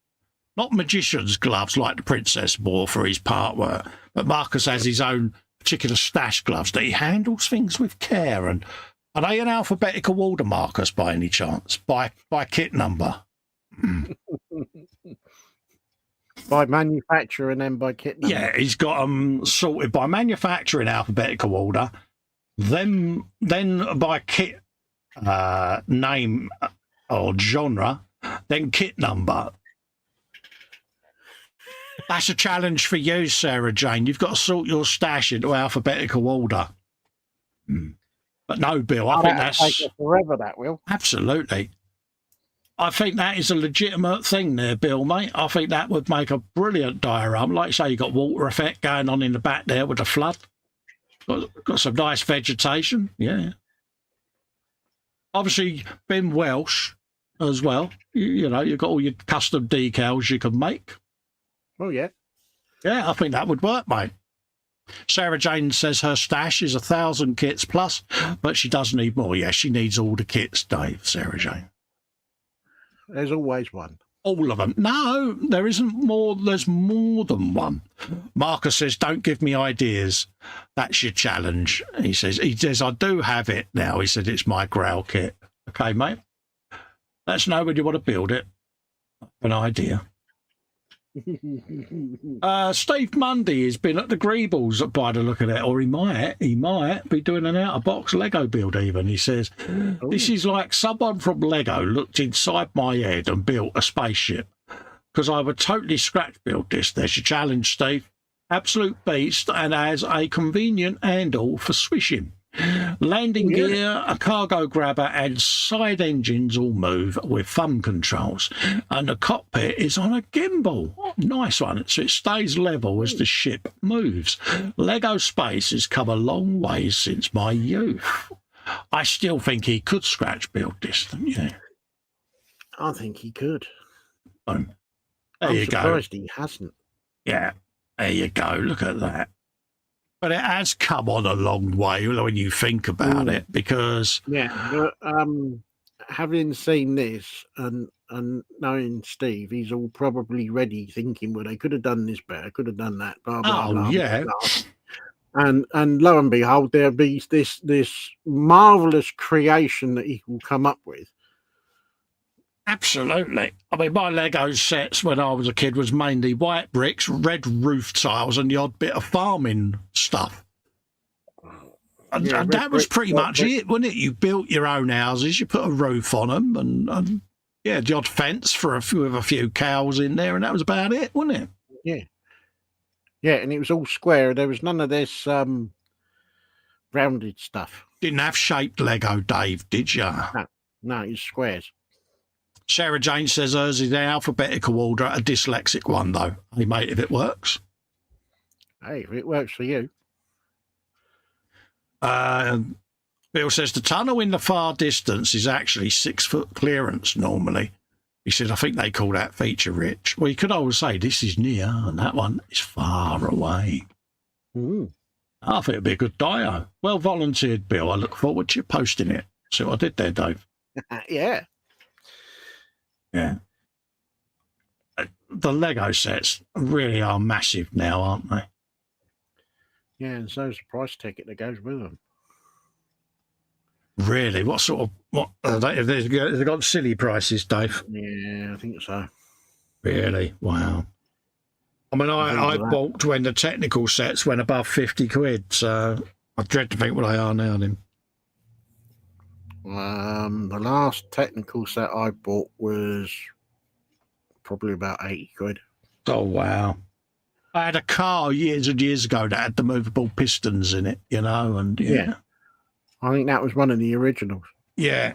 Not magician's gloves like the princess wore for his part work, but Marcus has his own particular stash gloves that he handles things with care. And are they in alphabetical order, Marcus, by any chance? By kit number? By manufacturer and then by kit number? Yeah, he's got them sorted by manufacturer in alphabetical order, then by kit name or genre, then kit number. That's a challenge for you, Sarah Jane. You've got to sort your stash into alphabetical order. But no, Bill, I think that's take forever. That will absolutely. I think that is a legitimate thing there, Bill, mate. I think that would make a brilliant diorama. Like you say, you've got water effect going on in the back there with the flood. Got some nice vegetation, yeah. Obviously, been Welsh as well. You know, you've got all your custom decals you can make. Oh, yeah. Yeah, I think that would work, mate. Sarah Jane says her stash is 1,000 kits plus, but she does need more. Yeah, she needs all the kits, Dave, Sarah Jane. There's always one. All of them. No, there isn't more. There's more than one. Marcus says, don't give me ideas. That's your challenge. He says, I do have it now. He said, it's my growl kit. Okay, mate. Let us know when you want to build it. An idea. Steve Mundy has been at the Greebles by the look of it, or he might be doing an out-of-box Lego build even. He says, this is like someone from Lego looked inside my head and built a spaceship, because I would totally scratch build this. There's your challenge, Steve. Absolute beast, and has a convenient handle for swishing. Landing gear, a cargo grabber, and side engines all move with thumb controls. And the cockpit is on a gimbal. Nice one. So it stays level as the ship moves. Lego Space has come a long way since my youth. I still think he could scratch build this, don't you? I think he could. There I'm you go. surprised he hasn't. Yeah, there you go. Look at that. But it has come on a long way when you think about it, because but having seen this and knowing Steve, he's all probably ready, thinking, well, they could have done this better, could have done that. Blah blah blah. Yeah. Blah. And lo and behold, there'll be this marvelous creation that he will come up with. Absolutely. I mean, my Lego sets when I was a kid was mainly white bricks, red roof tiles, and the odd bit of farming stuff. And that was pretty much it, wasn't it? You built your own houses, you put a roof on them, and the odd fence with a few cows in there, and that was about it, wasn't it? Yeah. Yeah, and it was all square. There was none of this rounded stuff. Didn't have shaped Lego, Dave, did you? No, it's squares. Sarah Jane says hers is in alphabetical order, a dyslexic one, though. Hey, mate, if it works. Hey, if it works for you. Bill says the tunnel in the far distance is actually 6 foot clearance normally. He said, I think they call that feature rich. Well, you could always say this is near and that one is far away. I think it'd be a good dio. Well volunteered, Bill. I look forward to you posting it. See what I did there, Dave? Yeah. Yeah. The Lego sets really are massive now, aren't they? Yeah, and so's the price ticket that goes with them. Really? What sort of... Have they got silly prices, Dave? Yeah, I think so. Really? Wow. I mean, I balked when the technical sets went above 50 quid, so I dread to think what they are now then. The last technical set I bought was probably about 80 quid. Oh, wow. I had a car years and years ago that had the movable pistons in it, and yeah. I think that was one of the originals. Yeah,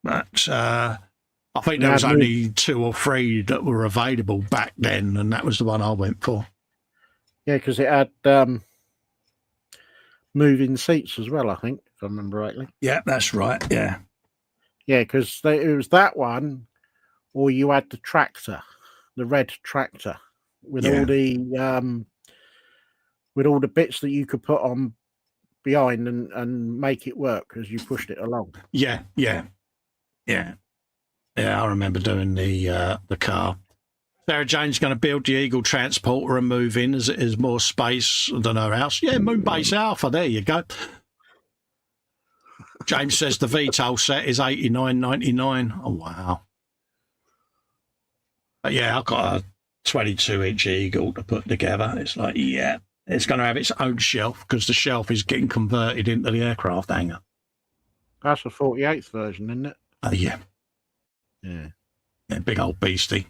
but I think there was only 2 or 3 that were available back then, and that was the one I went for. Yeah, because it had moving seats as well, I think, if I remember rightly. Yeah, that's right, yeah. Yeah, because it was that one, or you had the tractor, the red tractor, with all the bits that you could put on behind and make it work as you pushed it along. Yeah. I remember doing the car. Sarah Jane's going to build the Eagle transporter and move in as it is more space than her house. Yeah, Moonbase Alpha, there you go. James says the VTOL set is $89.99. Oh, wow. But yeah, I've got a 22-inch Eagle to put together. It's like, yeah, it's going to have its own shelf because the shelf is getting converted into the aircraft hangar. That's the 48th version, isn't it? Oh, yeah. Yeah. Yeah, big old beastie.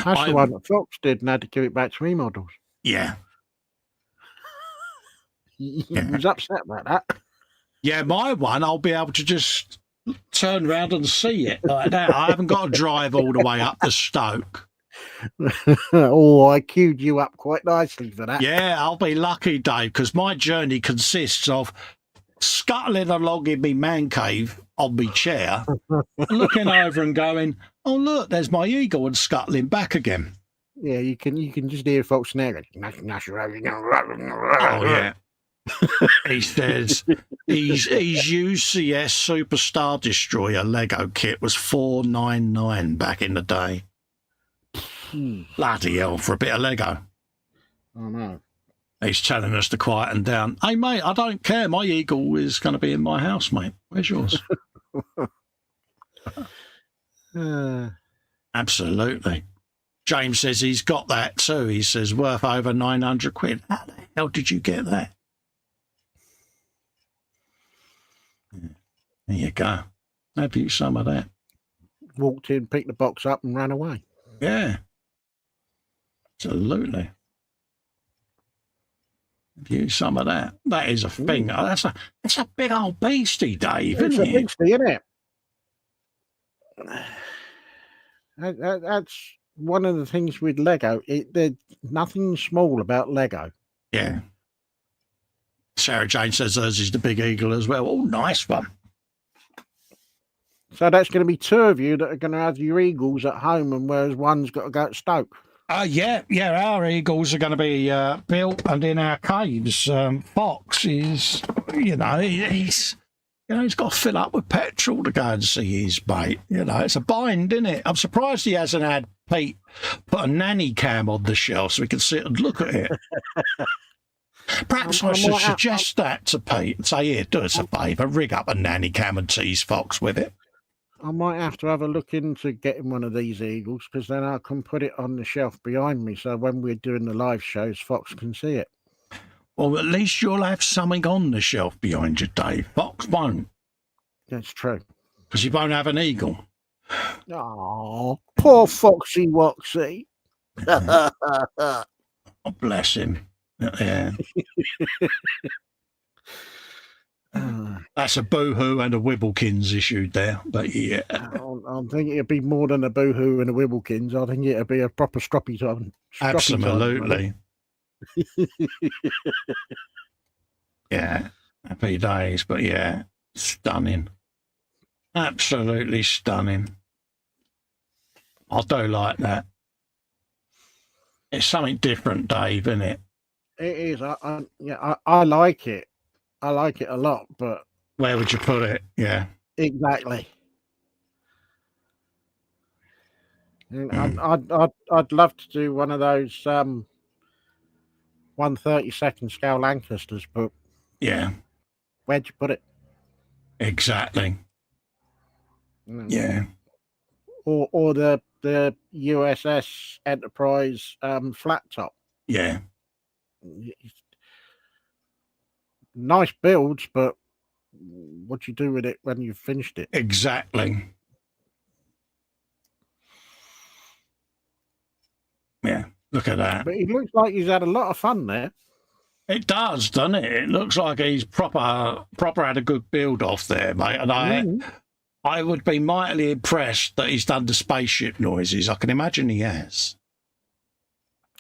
That's the one that Fox did and had to give it back to remodels. Yeah. He was upset about that. Yeah, my one, I'll be able to just turn around and see it like that. I haven't got to drive all the way up to Stoke. Oh, I queued you up quite nicely for that. Yeah, I'll be lucky, Dave, because my journey consists of scuttling along in me man cave on me chair, looking over and going, oh, look, there's my Eagle, and scuttling back again. Yeah, you can just hear folks snaring. Oh, yeah. He says his UCS Superstar Destroyer Lego kit was $4.99 back in the day. Bloody hell for a bit of Lego. Oh no. He's telling us to quieten down. Hey, mate, I don't care. My eagle is going to be in my house, mate. Where's yours? Absolutely. James says he's got that too. He says worth over 900 quid. How the hell did you get that? There you go. Have you some of that? Walked in, picked the box up and ran away. Yeah. Absolutely. Have you some of that? That is a thing. Oh, that's a big old beastie, Dave, It's isn't a it? beastie, isn't it? That's one of the things with Lego. There's nothing small about Lego. Yeah. Sarah Jane says hers is the big eagle as well. Oh, nice one. So that's going to be two of you that are going to have your eagles at home, and whereas one's got to go to Stoke. Yeah. Our eagles are going to be built and in our caves. Fox is, he's got to fill up with petrol to go and see his mate. It's a bind, isn't it? I'm surprised he hasn't had Pete put a nanny cam on the shelf so we can sit and look at it. Perhaps I should suggest that to Pete and say, here, do us a favour, rig up a nanny cam and tease Fox with it. I might have to have a look into getting one of these eagles, because then I can put it on the shelf behind me, so when we're doing the live shows, Fox can see it. Well, at least you'll have something on the shelf behind you, Dave. Fox won't. That's true. Because you won't have an eagle. Oh, poor Foxy Woxy. Oh, bless him. Yeah. That's a boohoo and a Wibblekins issued there, but yeah. I'm thinking it'd be more than a boohoo and a Wibblekins. I think it'd be a proper stroppy time. Absolutely. Yeah. Happy days, but yeah. Stunning. Absolutely stunning. I do like that. It's something different, Dave, isn't it? It is. I like it. I like it a lot, but where would you put it? Yeah. Exactly. And I'd love to do one of those 1/32 scale Lancasters, but yeah, where'd you put it? Exactly. Yeah. Or the USS Enterprise flat top. Yeah. Nice builds, but what do you do with it when you've finished it? Exactly. Yeah, look at that. But it looks like he's had a lot of fun there. It does, doesn't it? It looks like he's proper had a good build off there, mate. And I would be mightily impressed that he's done the spaceship noises. I can imagine he has.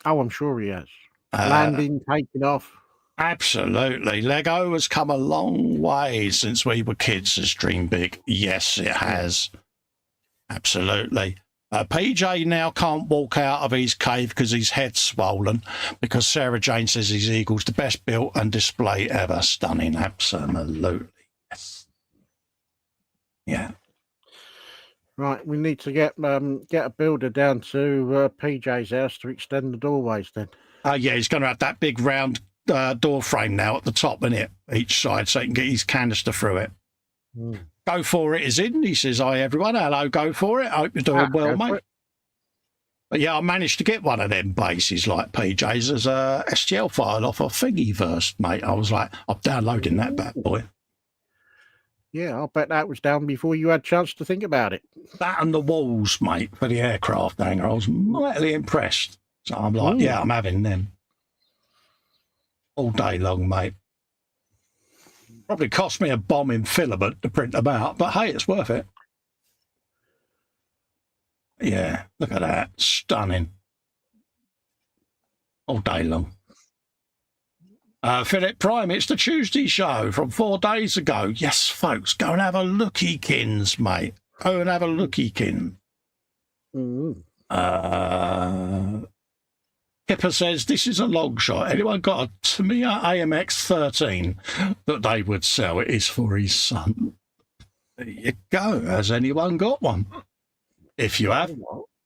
Oh, I'm sure he has. Landing, taking off. Absolutely. Lego has come a long way since we were kids as Dream Big. Yes, it has. Absolutely. PJ now can't walk out of his cave because his head's swollen, because Sarah Jane says his eagle's the best built and display ever. Stunning. Absolutely. Yes. Yeah. Right, we need to get a builder down to PJ's house to extend the doorways then. Yeah, he's going to have that big round door frame now at the top, isn't it? Each side, so he can get his canister through it. Go for it is in. He says, hi, everyone. Hello, go for it. I hope you're doing well, mate. But yeah, I managed to get one of them bases like PJ's as a STL file off of Thingiverse, mate. I was like, I'm downloading that bad boy. Yeah, I'll bet that was down before you had a chance to think about it. That and the walls, mate, for the aircraft hangar. I was mightily impressed. So I'm like, yeah, I'm having them. All day long, mate. Probably cost me a bomb in filament to print them out, but hey, it's worth it. Yeah, look at that. Stunning. All day long. Philip Prime, it's the Tuesday show from 4 days ago. Yes, folks, go and have a looky-kins, mate. Go and have a looky-kin. Kipper says, this is a long shot. Anyone got a Tamiya AMX 13 that they would sell? It is for his son. There you go. Has anyone got one? If you have,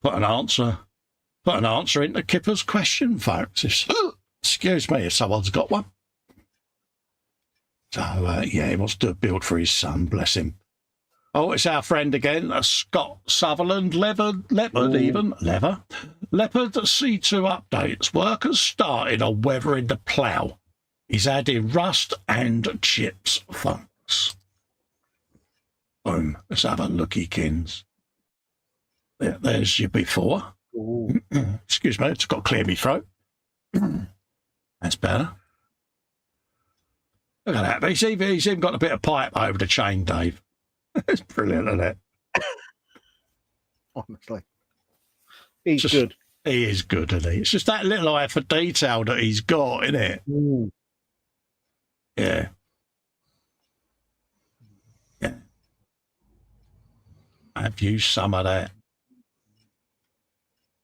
put an answer put an answer into Kipper's question, folks. Excuse me if someone's got one. So, yeah, he wants to do a build for his son, bless him. Oh, it's our friend again, Scott Sutherland, Leopard C2 updates. Work has started on weathering the plough. He's adding rust and chips, folks. Boom. Let's have a looky, kins. There's your before. Excuse me, it's got to clear me throat. That's better. Look at that. He's even got a bit of pipe over the chain, Dave. It's brilliant, isn't it? Honestly. He's good. He is good, isn't he? It's just that little eye for detail that he's got, isn't it? Mm. Yeah. Yeah. I've used some of that.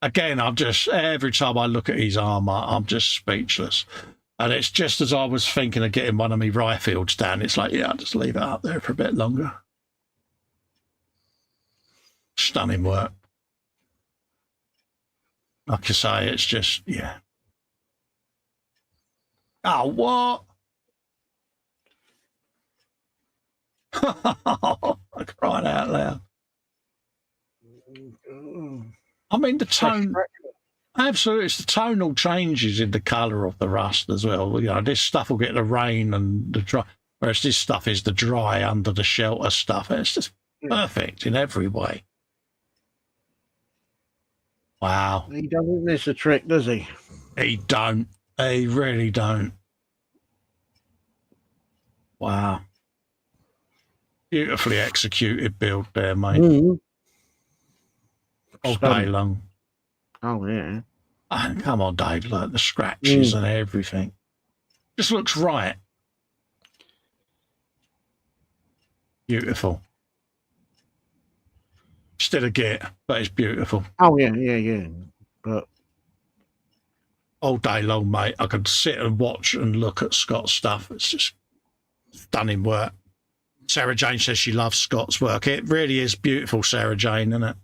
Again, every time I look at his armour, I'm just speechless. And it's just as I was thinking of getting one of my rifles down, it's like, yeah, I'll just leave it up there for a bit longer. Stunning work. Like I say, it's just, yeah. Oh, what? I'm crying out loud. I mean, the tone, absolutely, it's the tonal changes in the colour of the rust as well. You know, this stuff will get the rain and the dry, whereas this stuff is the dry under the shelter stuff. It's just perfect in every way. Wow. He doesn't miss a trick, does he? He don't. He really don't. Wow. Beautifully executed build there, mate. Mm. All day long. Oh, yeah. Oh, come on, Dave. Look, the scratches and everything. Just looks right. Beautiful. Still a git, but it's beautiful. Oh, yeah. But all day long, mate, I could sit and watch and look at Scott's stuff. It's just stunning work. Sarah Jane says she loves Scott's work. It really is beautiful, Sarah Jane, isn't it?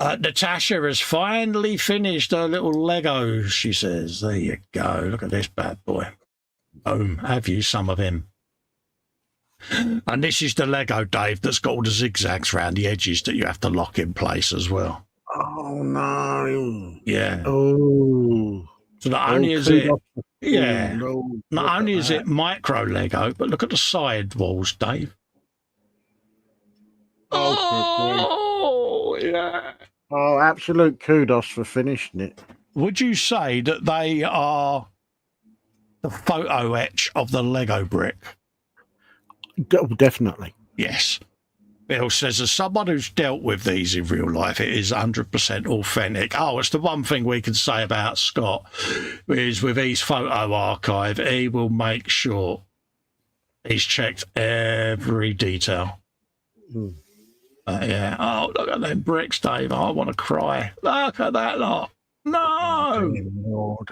Natasha has finally finished her little Lego, she says. There you go. Look at this bad boy. Boom. Have you some of him? And this is the Lego, Dave, that's got all the zigzags around the edges that you have to lock in place as well. Oh, no. Yeah. Oh. So not only is it, not only is it micro Lego, but look at the side walls, Dave. Oh, yeah. Oh, absolute kudos for finishing it. Would you say that they are the photo etch of the Lego brick? Definitely. Yes. Bill says, as someone who's dealt with these in real life, it is 100% authentic. Oh, it's the one thing we can say about Scott is with his photo archive, he will make sure he's checked every detail. Mm. Yeah. Oh, look at them bricks, Dave. I want to cry. Look at that lot. No. Oh, Lord.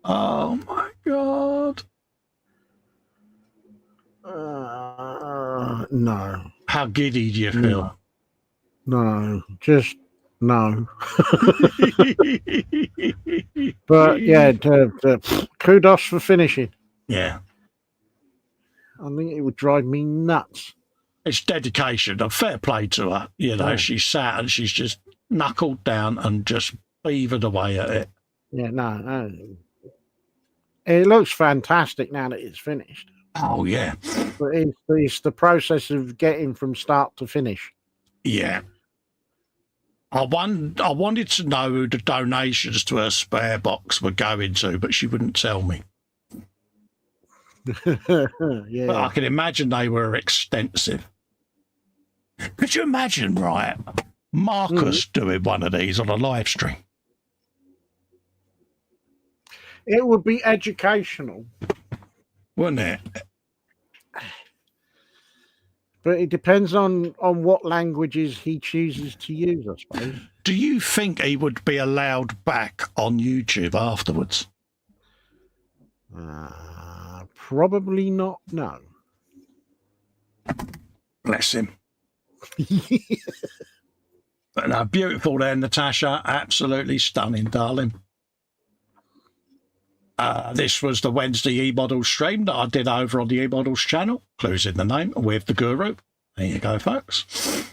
Oh, my God. No. How giddy do you feel? No. Just no. But, yeah, kudos for finishing. Yeah. I think it would drive me nuts. It's dedication. A fair play to her. You know, she sat and she's just knuckled down and just beavered away at it. Yeah, no. It looks fantastic now that it's finished. Oh, yeah. But it's the process of getting from start to finish. Yeah. I wanted to know who the donations to her spare box were going to, but she wouldn't tell me. Yeah. But I can imagine they were extensive. Could you imagine, right, Marcus doing one of these on a live stream? It would be educational. Wouldn't it? But it depends on what languages he chooses to use, I suppose. Do you think he would be allowed back on YouTube afterwards? Probably not, no. Bless him. But no, beautiful there, Natasha. Absolutely stunning, darling. This was the Wednesday e-model stream that I did over on the e-models channel. Clues in the name with the guru. There you go, folks.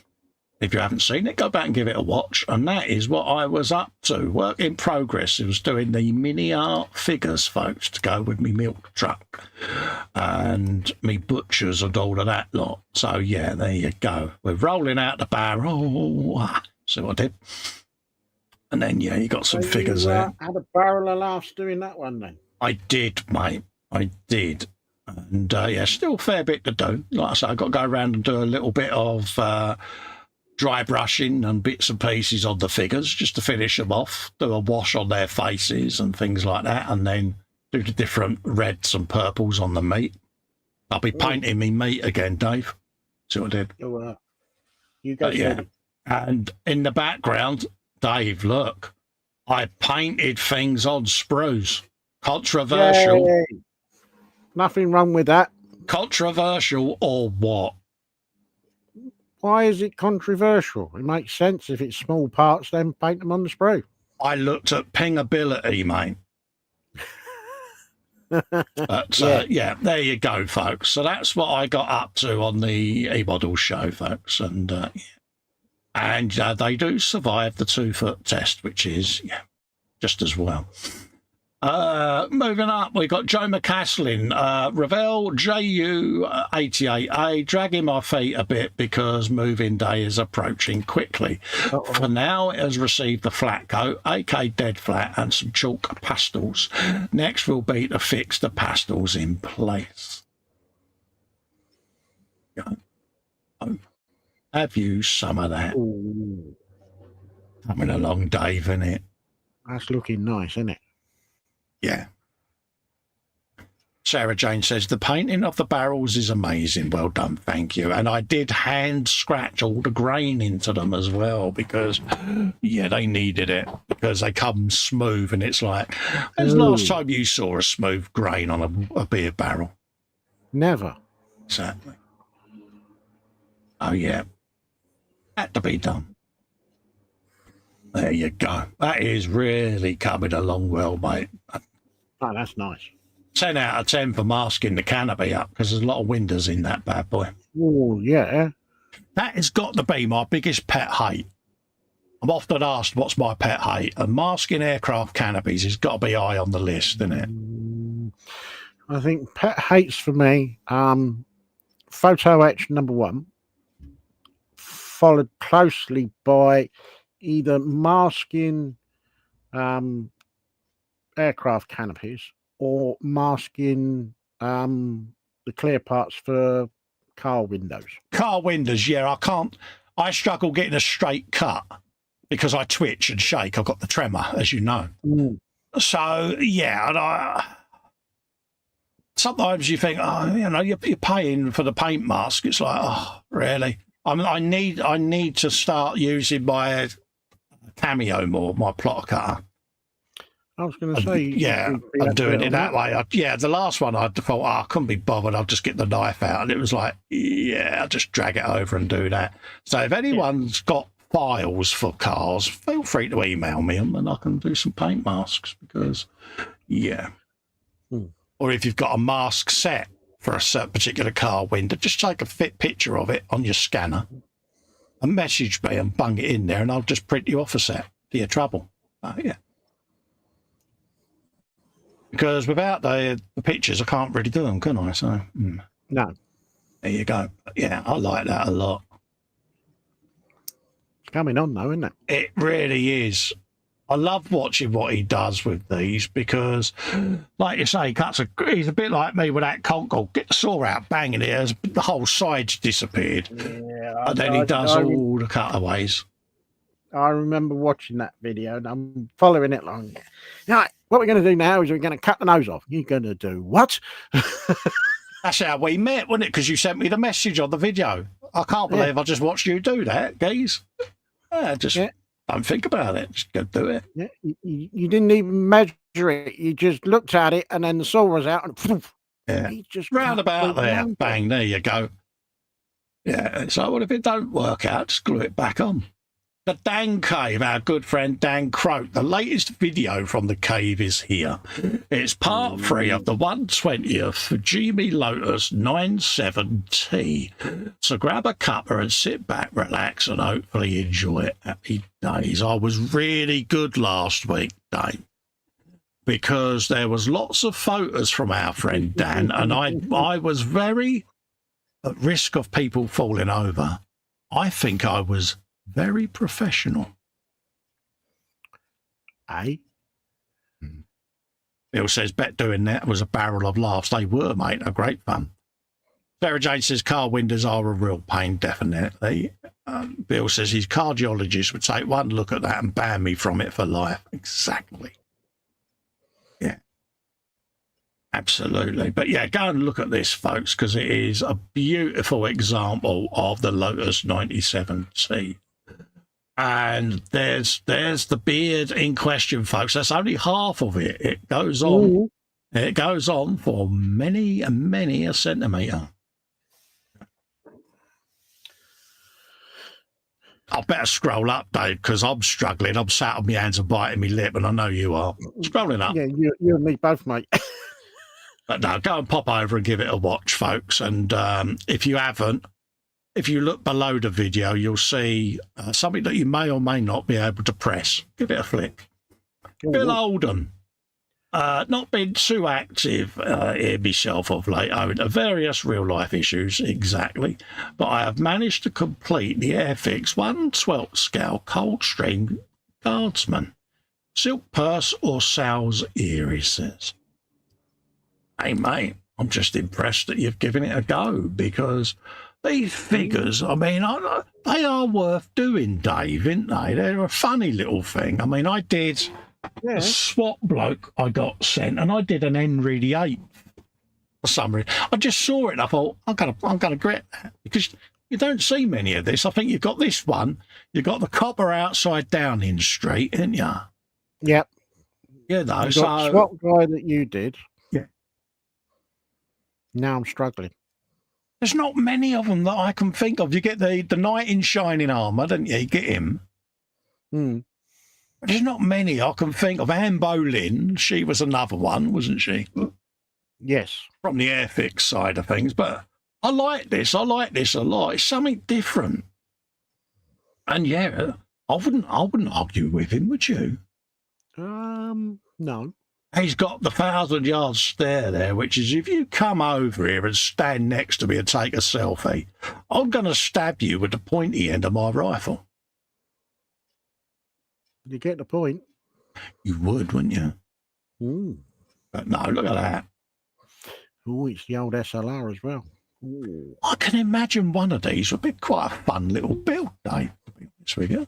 If you haven't seen it, go back and give it a watch. And that is what I was up to. Work in progress. It was doing the mini art figures, folks, to go with me milk truck and me butchers and all of that lot. So, yeah, there you go. We're rolling out the barrel. See what I did? And then, yeah, you got some figures there. Had a barrel of laughs doing that one then. I did, mate. I did. And, yeah, still a fair bit to do. Like I said, I've got to go around and do a little bit of dry brushing and bits and pieces on the figures just to finish them off, do a wash on their faces and things like that, and then do the different reds and purples on the meat. I'll be painting me meat again, Dave. See what I did? You go, yeah. And in the background, Dave, look, I painted things on sprues. Controversial. Yay. Nothing wrong with that. Controversial or what? Why is it controversial? It makes sense. If it's small parts, then paint them on the sprue. I looked at pingability, mate. But, yeah, there you go, folks. So that's what I got up to on the e-model show, folks. And, they do survive the 2-foot test, which is, just as well. Moving up, we've got Joe McCaslin, Ravel JU88A, dragging my feet a bit because moving day is approaching quickly. For now, it has received the flat coat, AK dead flat, and some chalk pastels. Next will be to fix the pastels in place. Have you some of that? Ooh. Coming along, Dave, isn't it? That's looking nice, isn't it? Yeah. Sarah Jane says, the painting of the barrels is amazing. Well done, thank you. And I did hand scratch all the grain into them as well because, they needed it because they come smooth and it's like, when's the last time you saw a smooth grain on a beer barrel? Never. Exactly. Oh, yeah. Had to be done. There you go. That is really coming along well, mate. Oh, that's nice. 10 out of 10 for masking the canopy up because there's a lot of windows in that bad boy. Oh, yeah. That has got to be my biggest pet hate. I'm often asked what's my pet hate, and masking aircraft canopies has got to be high on the list, isn't it? I think pet hates for me, photo etch number 1, followed closely by either masking aircraft canopies or masking the clear parts for car windows. Car windows, yeah. I struggle getting a straight cut because I twitch and shake. I've got the tremor, as you know. So, yeah, and sometimes you think, you're paying for the paint mask. It's like, oh, really? I need to start using my Cameo more, my plotter cutter. I was going to say, I'm doing it that way. The last one I thought, I couldn't be bothered. I'll just get the knife out, and it was like, I'll just drag it over and do that. So if anyone's got files for cars, feel free to email me them, and I can do some paint masks because, Or if you've got a mask set for a certain particular car window, just take a picture of it on your scanner and message me and bung it in there, and I'll just print you off a set for your trouble. Because without the pictures, I can't really do them, can I? So, no. There you go. Yeah, I like that a lot. It's coming on, though, isn't it? It really is. I love watching what he does with these because, like you say, he's a bit like me with that Concord. Get the saw out, banging it, as the whole side's disappeared. Yeah, and then he does all the cutaways. I remember watching that video and I'm following it along. Right, what we're going to do now is we're going to cut the nose off. You're going to do what? That's how we met, wasn't it? Because you sent me the message on the video. I can't believe I just watched you do that, guys. Don't think about it. Just go do it. Yeah, you didn't even measure it. You just looked at it and then the saw was out and poof, just round about there. Bang, there you go. Yeah, so what if it don't work out? Just glue it back on. The Dan Cave, our good friend Dan Croak. The latest video from the cave is here. It's part 3 of the 120th Fujimi Lotus 97T. So grab a cuppa and sit back, relax, and hopefully enjoy it. Happy days. I was really good last week, Dave, because there was lots of photos from our friend Dan, and I was very at risk of people falling over. I think I was very professional. Aye. Bill says, bet doing that was a barrel of laughs. They were, mate. They're great fun. Sarah Jane says, car windows are a real pain, definitely. Bill says his cardiologist would take one look at that and ban me from it for life. Exactly. Yeah. Absolutely. But yeah, go and look at this, folks, because it is a beautiful example of the Lotus 97T. And there's the beard in question, folks. That's only half of it. It goes on. Ooh. It goes on for many and many a centimetre. I better scroll up, Dave, because I'm struggling. I'm sat on my hands and biting my lip, and I know you are. Scrolling up. Yeah, you and me both, mate. But no, go and pop over and give it a watch, folks. And if you haven't, if you look below the video, you'll see something that you may or may not be able to press. Give it a flick. Bill Oldham. Not been too active here myself of late, owing to various real-life issues, exactly. But I have managed to complete the Airfix 1/12 scale Coldstream Guardsman. Silk purse or sow's ear, he says. Hey, mate, I'm just impressed that you've given it a go, because these figures, I mean, they are worth doing, Dave, aren't they? They're a funny little thing. I mean, I did a SWAT bloke I got sent, and I did an Henry VIII for some reason. I just saw it and I thought, I'm gonna get that, because you don't see many of this. I think you've got this one. You've got the copper outside Downing Street, haven't you? Yep. Yeah, though. You got the SWAT guy that you did. Yeah. Now I'm struggling. There's not many of them that I can think of. You get the knight in shining armour, don't you? You get him. Hmm. There's not many I can think of. Anne Boleyn, she was another one, wasn't she? Yes. From the Airfix side of things. But I like this. I like this a lot. It's something different. And yeah, I wouldn't argue with him, would you? No. He's got the 1,000-yard stare there, which is if you come over here and stand next to me and take a selfie, I'm going to stab you with the pointy end of my rifle. You get the point. You would, wouldn't you? Ooh. But no, look at that. Oh, it's the old SLR as well. Ooh. I can imagine one of these would be quite a fun little build, Dave, to be honest with you.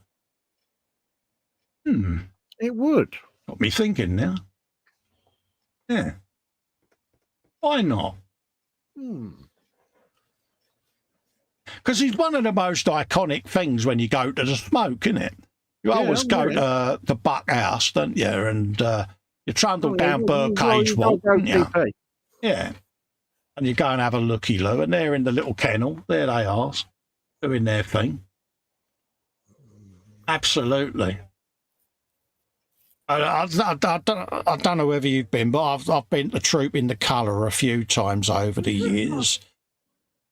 It would. Got me thinking now. Yeah. Why not? Because he's one of the most iconic things when you go to the smoke, isn't it? You always go to the Buck House, don't you? And you trundle down Birdcage Walk, don't you? Yeah. And you go and have a looky-loo, and they're in the little kennel. There they are, doing their thing. Absolutely. I don't know whether you've been, but I've been to Troop in the Colour a few times over the years.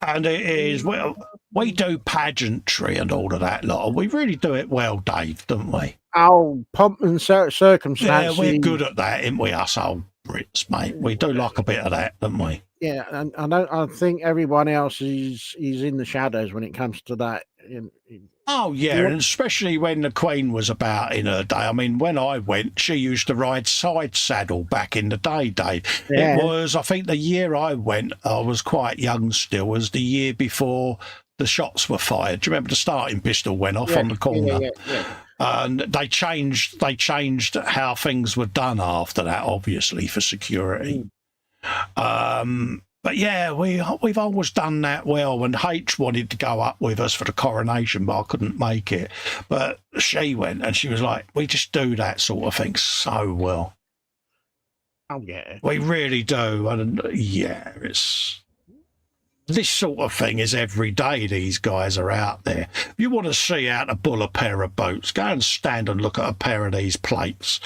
And it is, well, we do pageantry and all of that lot. We really do it well, Dave, don't we? Oh, pomp and circumstance. Yeah, we're good at that, ain't we, us old Brits, mate? We do like a bit of that, don't we? Yeah, and I think everyone else is in the shadows when it comes to that. Oh, yeah, and especially when the Queen was about in her day. I mean, when I went, she used to ride side saddle back in the day, Dave. Yeah. It was, I think the year I went, I was quite young still, was the year before the shots were fired. Do you remember the starting pistol went off on the corner? Yeah. And they changed how things were done after that, obviously, for security. But yeah, we've always done that well. And H wanted to go up with us for the coronation, but I couldn't make it. But she went, and she was like, "We just do that sort of thing so well." Oh yeah, we really do. And yeah, this sort of thing is every day. These guys are out there. If you want to see how to bull a pair of boots, go and stand and look at a pair of these plates,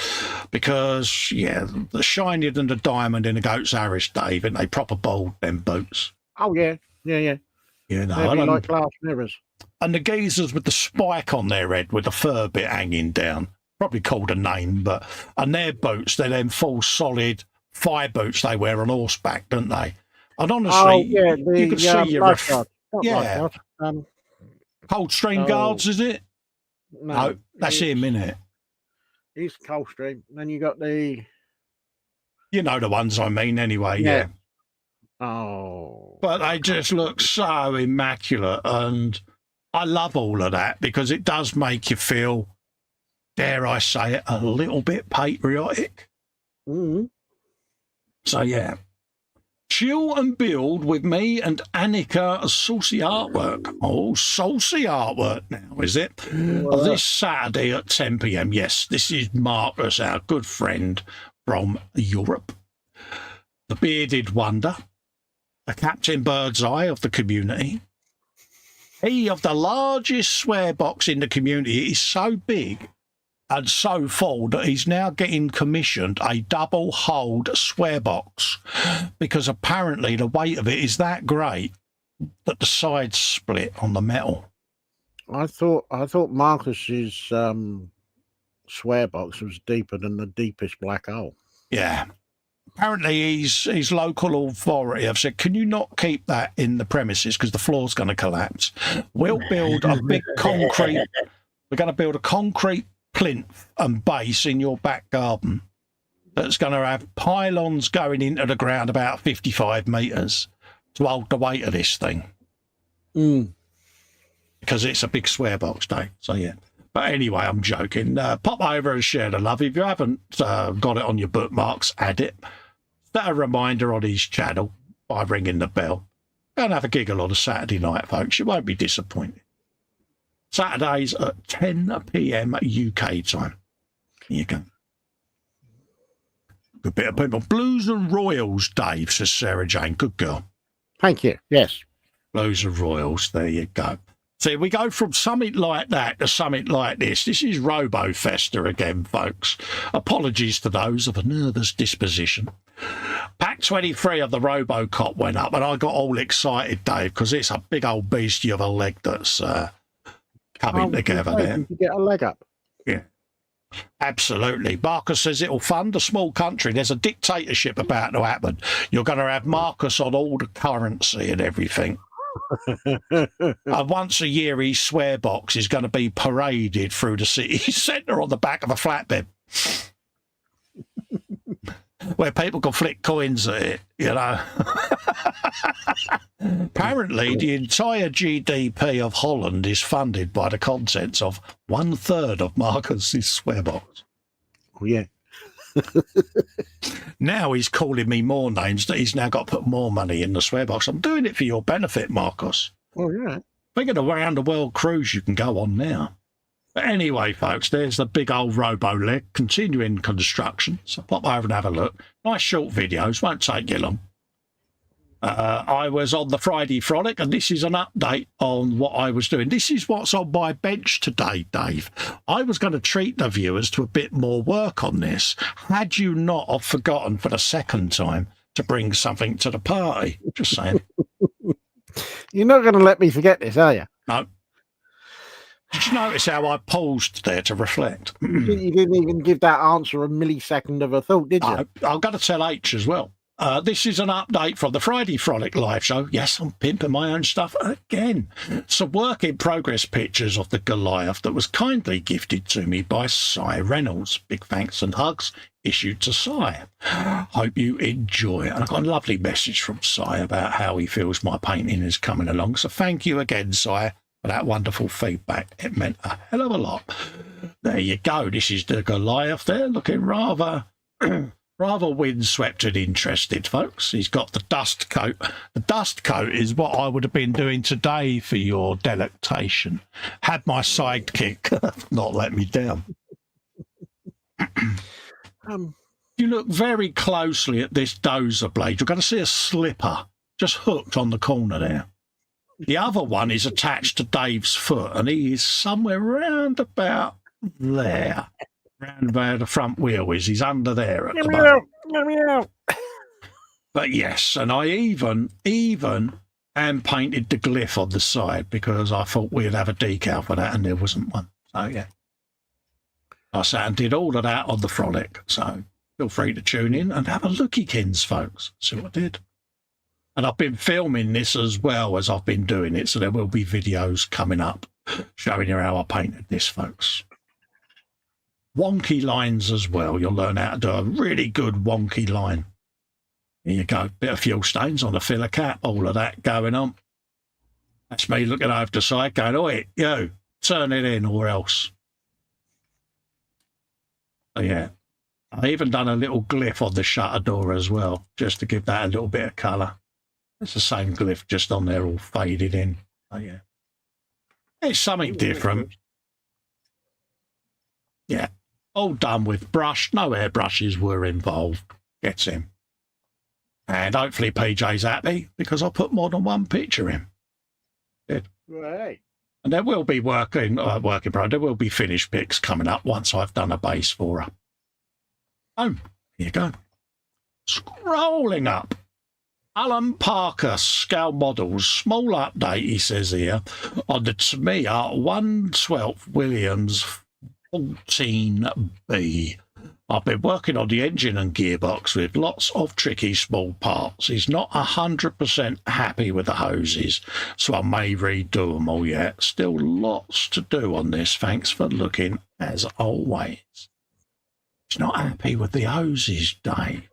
because the shinier than the diamond in a goat's Irish, Dave, and they proper bold them boots. Oh yeah. You know, They'd be like glass mirrors. And the geezers with the spike on their head with the fur bit hanging down, probably called a name, and their boots, they're them full solid fire boots they wear on horseback, don't they? And honestly, you can see your Coldstream Guards, is it? No, that's him, innit? He's Coldstream. Then you got the... You know the ones I mean, anyway, yeah. Oh. But they just look so immaculate, and I love all of that because it does make you feel, dare I say it, a little bit patriotic. Mm-hmm. So, yeah. Chill and build with me and Annika Saucy Artwork. Oh, Saucy Artwork now, is it? This Saturday at 10 p.m. Yes, this is Marcus, our good friend from Europe. The bearded wonder. The Captain Birdseye of the community. He of the largest swear box in the community is so big and so full that he's now getting commissioned a double hold swear box, because apparently the weight of it is that great that the sides split on the metal. I thought Marcus's swear box was deeper than the deepest black hole. Yeah. Apparently his local authority have said, can you not keep that in the premises because the floor's going to collapse? We'll build a big concrete, we're going to build a concrete plinth and base in your back garden that's going to have pylons going into the ground about 55 metres to hold the weight of this thing. Because it's a big swear box, Dave. So, yeah. But anyway, I'm joking. Pop over and share the love. If you haven't got it on your bookmarks, add it. Set a reminder on his channel by ringing the bell. Go and have a giggle on a Saturday night, folks. You won't be disappointed. Saturdays at 10 p.m. UK time. Here you go. Good bit of people. Blues and Royals, Dave, says Sarah Jane. Good girl. Thank you. Yes. Blues and Royals. There you go. See, we go from something like that to something like this. This is Robo Festa again, folks. Apologies to those of a nervous disposition. Pack 23 of the Robocop went up, and I got all excited, Dave, because it's a big old beastie of a leg that's coming together there. You get a leg up. Yeah. Absolutely. Marcus says it'll fund a small country. There's a dictatorship about to happen. You're going to have Marcus on all the currency and everything. And once a year, his swear box is going to be paraded through the city centre on the back of a flatbed, where people can flick coins at it, you know. Apparently, the entire GDP of Holland is funded by the contents of 1/3 of Marcus's swear box. Oh, yeah. Now he's calling me more names that he's now got to put more money in the swear box. I'm doing it for your benefit, Marcus. Oh, yeah. Think of the round the world cruise you can go on now. But anyway, folks, there's the big old robo leg continuing construction. So pop over and have a look. Nice short videos, won't take you long. I was on the Friday Frolic, and this is an update on what I was doing. This is what's on my bench today, Dave. I was going to treat the viewers to a bit more work on this, had you not have forgotten for the second time to bring something to the party. Just saying. You're not going to let me forget this, are you? No. Did you notice how I paused there to reflect? You didn't even give that answer a millisecond of a thought, did you? I've got to tell H as well. This is an update from the Friday Frolic live show. Yes, I'm pimping my own stuff again. Some work in progress pictures of the Goliath that was kindly gifted to me by Cy Reynolds. Big thanks and hugs issued to Cy. Hope you enjoy it. And I got a lovely message from Cy about how he feels my painting is coming along. So thank you again, Cy, for that wonderful feedback. It meant a hell of a lot. There you go. This is the Goliath there, looking rather windswept and interested, folks. He's got the dust coat. The dust coat is what I would have been doing today for your delectation, had my sidekick not let me down. You look very closely at this dozer blade, you're going to see a slipper just hooked on the corner there. The other one is attached to Dave's foot, and he is somewhere round about there. Round where the front wheel is. He's under there at the moment. Let me out. But yes, and I even hand painted the glyph on the side because I thought we'd have a decal for that, and there wasn't one. So yeah, I sat and did all of that on the Frolic. So feel free to tune in and have a lookykins, folks. See what I did. And I've been filming this as well as I've been doing it, so there will be videos coming up showing you how I painted this, folks. Wonky lines as well. You'll learn how to do a really good wonky line. Here you go. Bit of fuel stains on the filler cap. All of that going on. That's me looking over the side going, oi, yo, turn it in or else. So yeah. I even done a little glyph on the shutter door as well, just to give that a little bit of colour. It's the same glyph just on there all faded in. Oh yeah. It's something different. Yeah. All done with brush. No airbrushes were involved. Gets him. And hopefully PJ's happy because I put more than one picture in. Good. Right. And there will be there will be finished pics coming up once I've done a base for her. Oh, here you go. Scrolling up. Alan Parker, Scale Models, small update, he says here, on the Tamiya 1/12 Williams 14B. I've been working on the engine and gearbox with lots of tricky small parts. He's not 100% happy with the hoses, so I may redo them all yet. Still lots to do on this. Thanks for looking, as always. He's not happy with the hoses, Dave.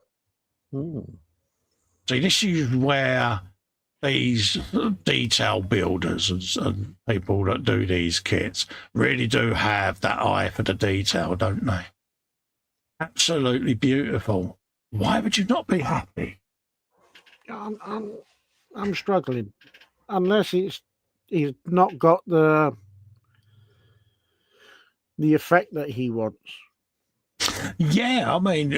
See, this is where these detail builders and people that do these kits really do have that eye for the detail, don't they? Absolutely beautiful. Why would you not be happy? I'm struggling, unless he's not got the effect that he wants. Yeah, I mean,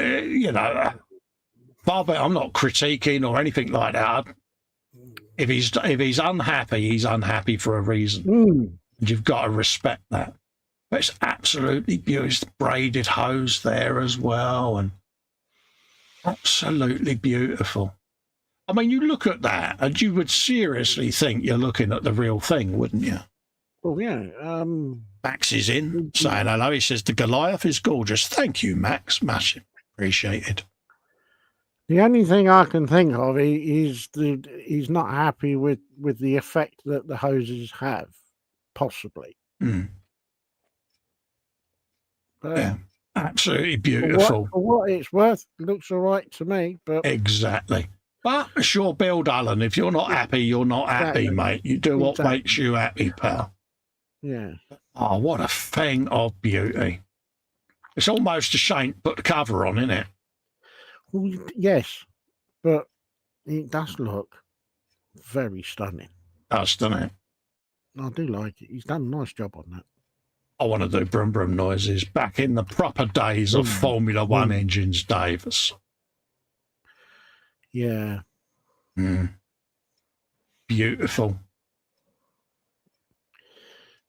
Barbie, I'm not critiquing or anything like that. If he's unhappy, he's unhappy for a reason, and you've got to respect that. But it's absolutely beautiful. It's the braided hose there as well, and absolutely beautiful. I mean, you look at that, and you would seriously think you're looking at the real thing, wouldn't you? Oh yeah. Max is in saying hello. He says the Goliath is gorgeous. Thank you, Max. Much appreciated. The only thing I can think of is he's not happy with the effect that the hoses have, possibly. But yeah, absolutely beautiful. For what it's worth, it looks all right to me. But exactly. But it's your build, Alan. If you're not happy, you're not happy, mate. You do what makes you happy, pal. Yeah. Oh, what a thing of beauty. It's almost a shame to put the cover on, isn't it? Well, yes, but it does look very stunning. Doesn't it? I do like it. He's done a nice job on that. I want to do brum brum noises back in the proper days of Formula One engines, Davis. Yeah. Beautiful.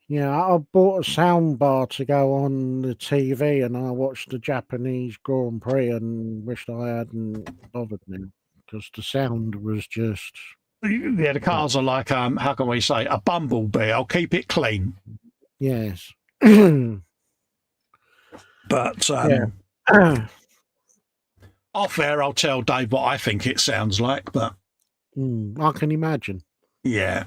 Yeah, I bought a sound bar to go on the TV, and I watched the Japanese Grand Prix and wished I hadn't bothered now because the sound was just... Yeah, the cars are like, how can we say, a bumblebee. I'll keep it clean. Yes. But off air, I'll tell Dave what I think it sounds like, but... I can imagine. Yeah.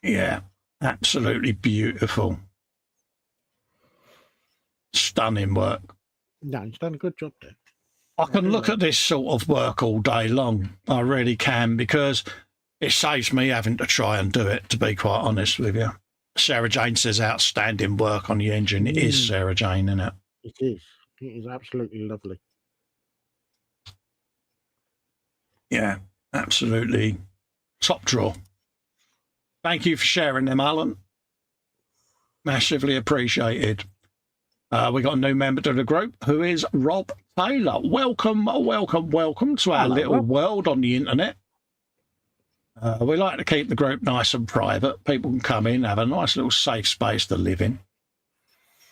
Yeah, absolutely beautiful. Stunning work. No, he's done a good job there. I can look at this sort of work all day long. I really can, because it saves me having to try and do it, to be quite honest with you. Sarah Jane says outstanding work on the engine. It is Sarah Jane, isn't it? It is. It is absolutely lovely. Yeah, absolutely top draw. Thank you for sharing them, Alan. Massively appreciated. We got a new member to the group who is Rob Taylor. Welcome to our little Rob. world on the internet. We like to keep the group nice and private. People can come in, have a nice little safe space to live in.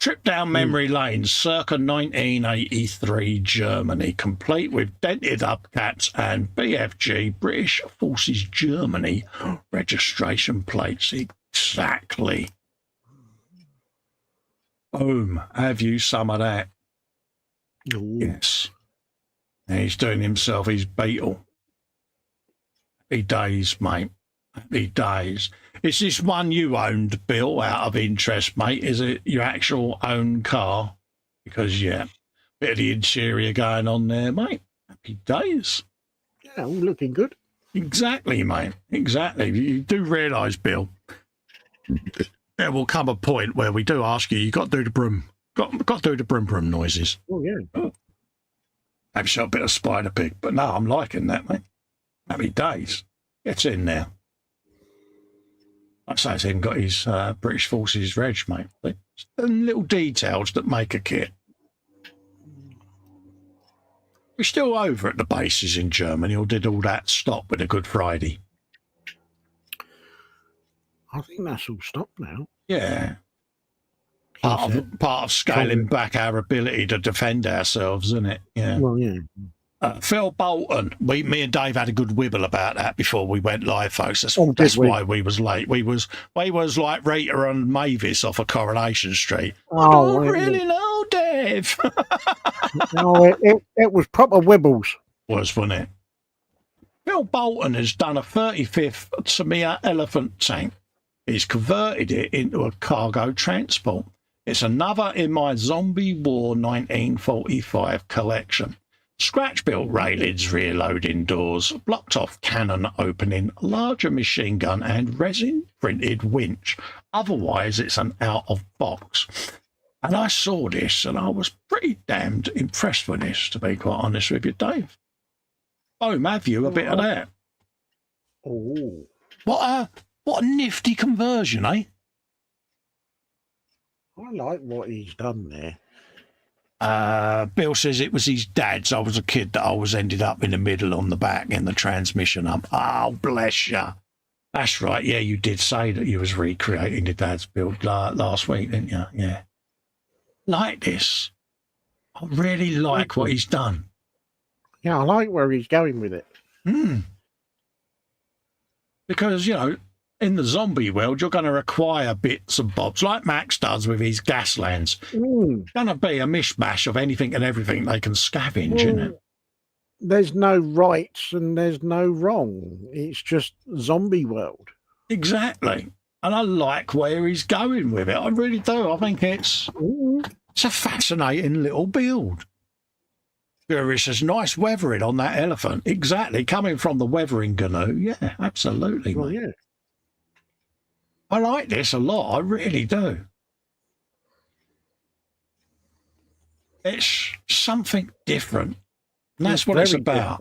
Trip down memory lane, circa 1983 Germany, complete with dented up cats and BFG, British Forces Germany, registration plates. Exactly. Boom. Have you some of that? Ooh. Yes. And he's doing himself his Beetle. Happy days, mate. Happy days. Is this one you owned, Bill, out of interest, mate? Is it your actual own car? Because, yeah, bit of the interior going on there, mate. Happy days. Yeah, all looking good. Exactly, mate. Exactly. You do realise, Bill, there will come a point where we do ask you got to do the broom. Got to do the broom noises. Oh, yeah. Have yourself a bit of Spider Pig. But no, I'm liking that, mate. Happy days. Gets in there. Like I say, he's even got his British Forces reg, mate. It's the little details that make a kit. We're still over at the bases in Germany, or did all that stop with a Good Friday? I think that's all stopped now. Yeah. Part of scaling back our ability to defend ourselves, isn't it? Yeah. Well, yeah. Phil Bolton, me and Dave had a good wibble about that before we went live, folks. That's why we was late. We was like Rita and Mavis off of Coronation Street. I don't really know, Dave. No, it was proper wibbles. Wasn't it? Phil Bolton has done a 35th Tamiya Elephant tank. He's converted it into a cargo transport. It's another in my Zombie War 1945 collection. Scratch-built railings, rear loading doors, blocked-off cannon opening, larger machine gun and resin-printed winch. Otherwise, it's an out-of-box. And I saw this and I was pretty damned impressed with this, to be quite honest with you, Dave. Boom, have you a bit of that? Oh. What a nifty conversion, eh? I like what he's done there. Bill says it was his dad's. I was a kid that always ended up in the middle on the back in the transmission hump. Oh, bless you. That's right. Yeah, you did say that you was recreating your dad's build last week, didn't you? Yeah. Like this. I really like what he's done. Yeah, I like where he's going with it. Because, in the zombie world, you're going to require bits and bobs, like Max does with his Gaslands. It's going to be a mishmash of anything and everything they can scavenge, isn't it? There's no rights and there's no wrong. It's just zombie world. Exactly. And I like where he's going with it. I really do. I think it's a fascinating little build. There says nice weathering on that elephant. Exactly. Coming from the weathering canoe. Yeah, absolutely. Well, mate. yeah. I like this a lot. I really do. It's something different. And that's what it's about.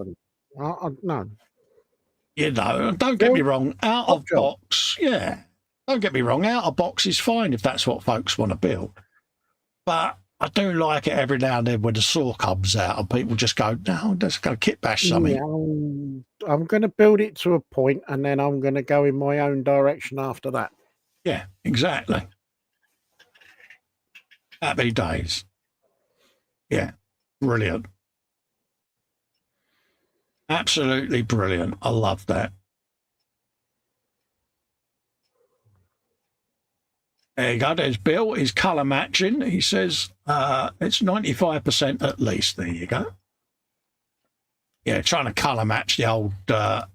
No. Don't get me wrong. Out of box, yeah. Don't get me wrong. Out of box is fine if that's what folks want to build. But I do like it every now and then when the saw comes out and people just go, no, let's go kit bash something. Yeah, I'm going to build it to a point and then I'm going to go in my own direction after that. Yeah, exactly. Happy days. Yeah, brilliant. Absolutely brilliant. I love that. There you go. There's Bill. He's colour matching. He says it's 95% at least. There you go. Yeah, trying to colour match the old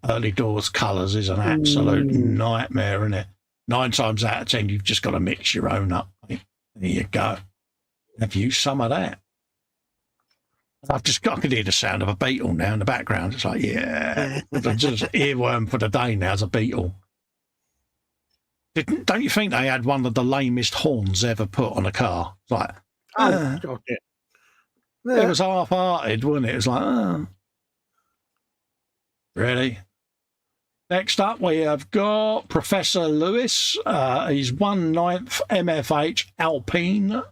early doors colours is an absolute nightmare, isn't it? 9 times out of 10, you've just got to mix your own up. There you go. Have you some of that? I can hear the sound of a beetle now in the background. It's like, yeah, just earworm for the day now is a beetle. Don't you think they had one of the lamest horns ever put on a car? It's like, God, yeah. It was half-hearted, wasn't it? It was like, really? Next up, we have got Professor Lewis. He's 1/9 MFH Alpine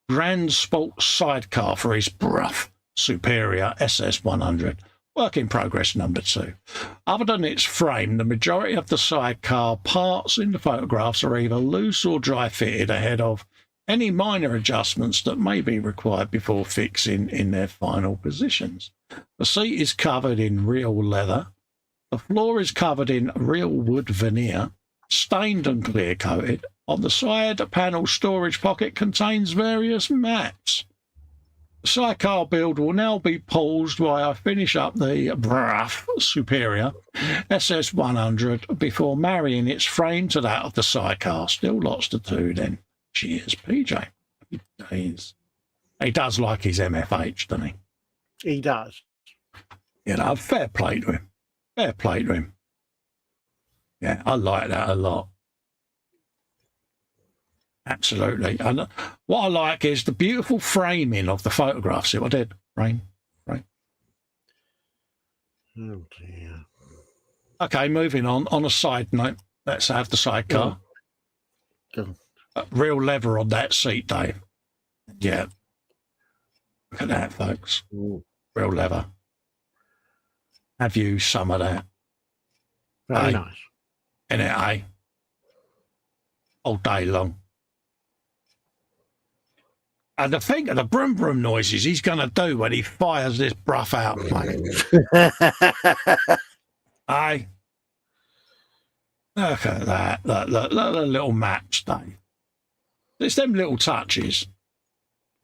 Grand Sports sidecar for his Bruff Superior SS100. Work in progress number 2. Other than its frame, the majority of the sidecar parts in the photographs are either loose or dry fitted ahead of any minor adjustments that may be required before fixing in their final positions. The seat is covered in real leather. The floor is covered in real wood veneer, stained and clear coated. On the side panel storage pocket contains various mats. The sidecar build will now be paused while I finish up the Bruff Superior SS100 before marrying its frame to that of the sidecar. Still lots to do then. Cheers, PJ. He does like his MFH, doesn't he? He does. You know, fair play to him. Fair play to him. Yeah, I like that a lot. Absolutely. And what I like is the beautiful framing of the photographs. See what I did? Right. Oh, dear. Okay, moving on. On a side note, let's have the sidecar. Go. Real leather on that seat, Dave. Yeah. Look at that, folks. Ooh. Real leather. Have you some of that? Very Aye. nice. In it, eh? All day long. And the thing of the brum brum noises he's going to do when he fires this Bruff out, mate. Aye. Look at that. Look, the little maps, Dave. It's them little touches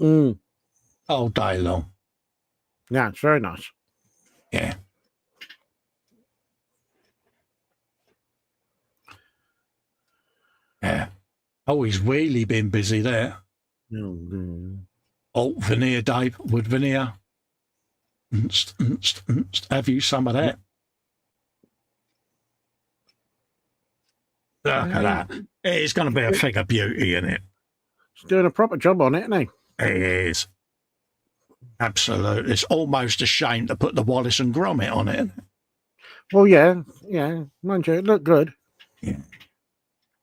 all day long. Yeah, it's very nice. Yeah. Yeah. Oh, he's really been busy there. Oh, veneer, Dave. Wood veneer. Have you some of that? Look at that. It's going to be a thing of beauty, isn't it? He's doing a proper job on it, isn't he? It is. Absolutely. It's almost a shame to put the Wallace and Gromit on it, isn't it? Well, yeah. Mind you, it looked good. Yeah.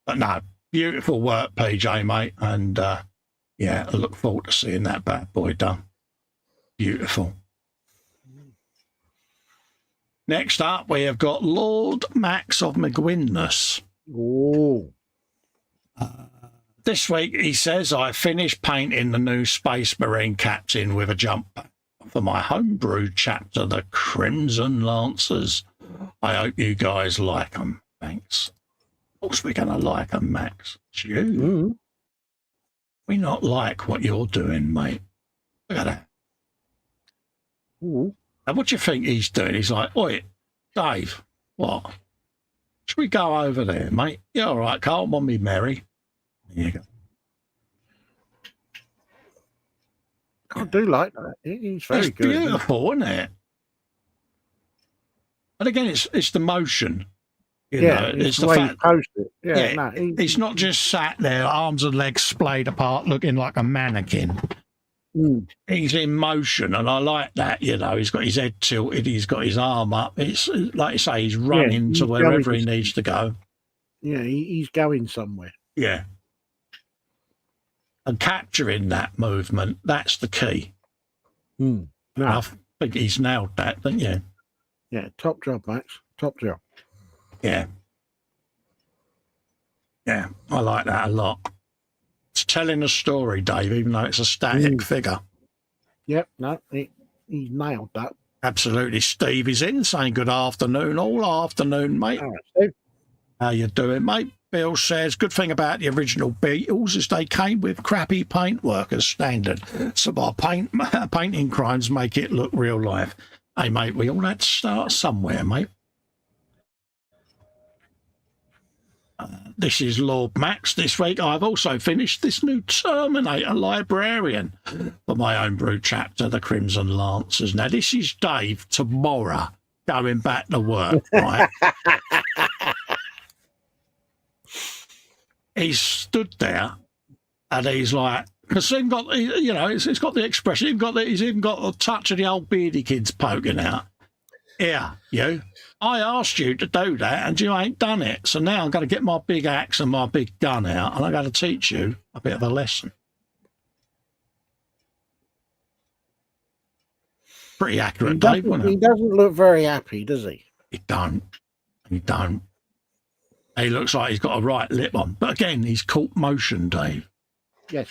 But no, beautiful work, PJ, mate. And yeah, I look forward to seeing that bad boy done. Beautiful. Next up, we have got Lord Max of McGuinness. Oh. This week, he says, I finished painting the new Space Marine captain with a jump pack for my homebrew chapter, the Crimson Lancers. I hope you guys like them. Thanks. Of course, we're going to like them, Max. It's you. We not like what you're doing, mate. Look at that. Ooh. And what do you think he's doing? He's like, oi, Dave, what? Should we go over there, mate? Yeah, all right, Carl, want me merry? There you go. I do like that. He's very It's good. beautiful, isn't it? And again, it's the motion. You Yeah, know, it's it's the the way fact. he posted it. Yeah, Yeah, no, he's not just sat there, arms and legs splayed apart, looking like a mannequin. He's in motion, and I like that. You know, he's got his head tilted, he's got his arm up. It's like you say, he's running he's to wherever going he needs to go. Yeah, he's going somewhere. Yeah. And capturing that movement, that's the key. No. I think he's nailed that, don't you? Yeah, top job, Max. Top job. Yeah. Yeah, I like that a lot. It's telling a story, Dave, even though it's a static figure. Yep, no, he's nailed that. Absolutely. Steve is in, saying good afternoon, all afternoon, mate. All right, Steve. How you doing, mate? Bill says, good thing about the original Beatles is they came with crappy paintwork as standard. So our painting crimes make it look real life. Hey, mate, we all had to start somewhere, mate. This is Lord Max. This week I've also finished this new Terminator Librarian for my own brew chapter, the Crimson Lancers. Now, this is Dave tomorrow going back to work, right? He's stood there and he's like, because he's got, you know, it's got the expression, he's even got the touch of the old beardy kids poking out. Yeah, you. I asked you to do that and you ain't done it. So now I'm going to get my big axe and my big gun out and I'm going to teach you a bit of a lesson. Pretty accurate, Dave, wasn't He it? doesn't look very happy, does he? He don't. He don't. He looks like he's got a right lip on. But again, he's caught motion, Dave. Yes.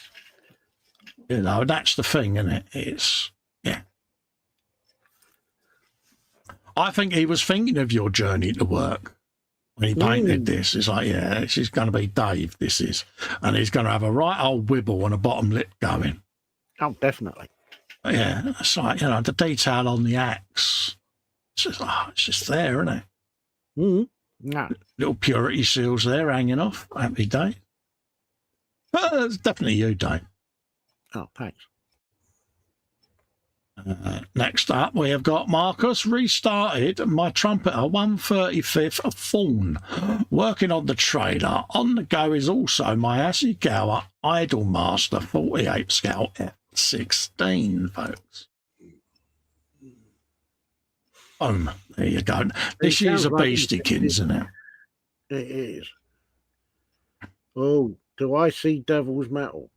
You know, that's the thing, isn't it? It's, yeah. I think he was thinking of your journey to work when he painted this. It's like, yeah, this is going to be Dave, this is. And he's going to have a right old wibble and a bottom lip going. Oh, definitely. But yeah, it's like, you know, the detail on the axe. It's just there, isn't it? No. Little purity seals there hanging off. Happy day. But it's definitely you, Dave. Oh, thanks. Next up, we have got Marcus restarted my trumpeter 135th Fawn. Working on the trailer. On the go is also my Asigawa Idolmaster 48 Scout F16, folks. Boom. There you go. This is a beastie-kins, isn't it? It is. Oh, do I see Devil's Metal?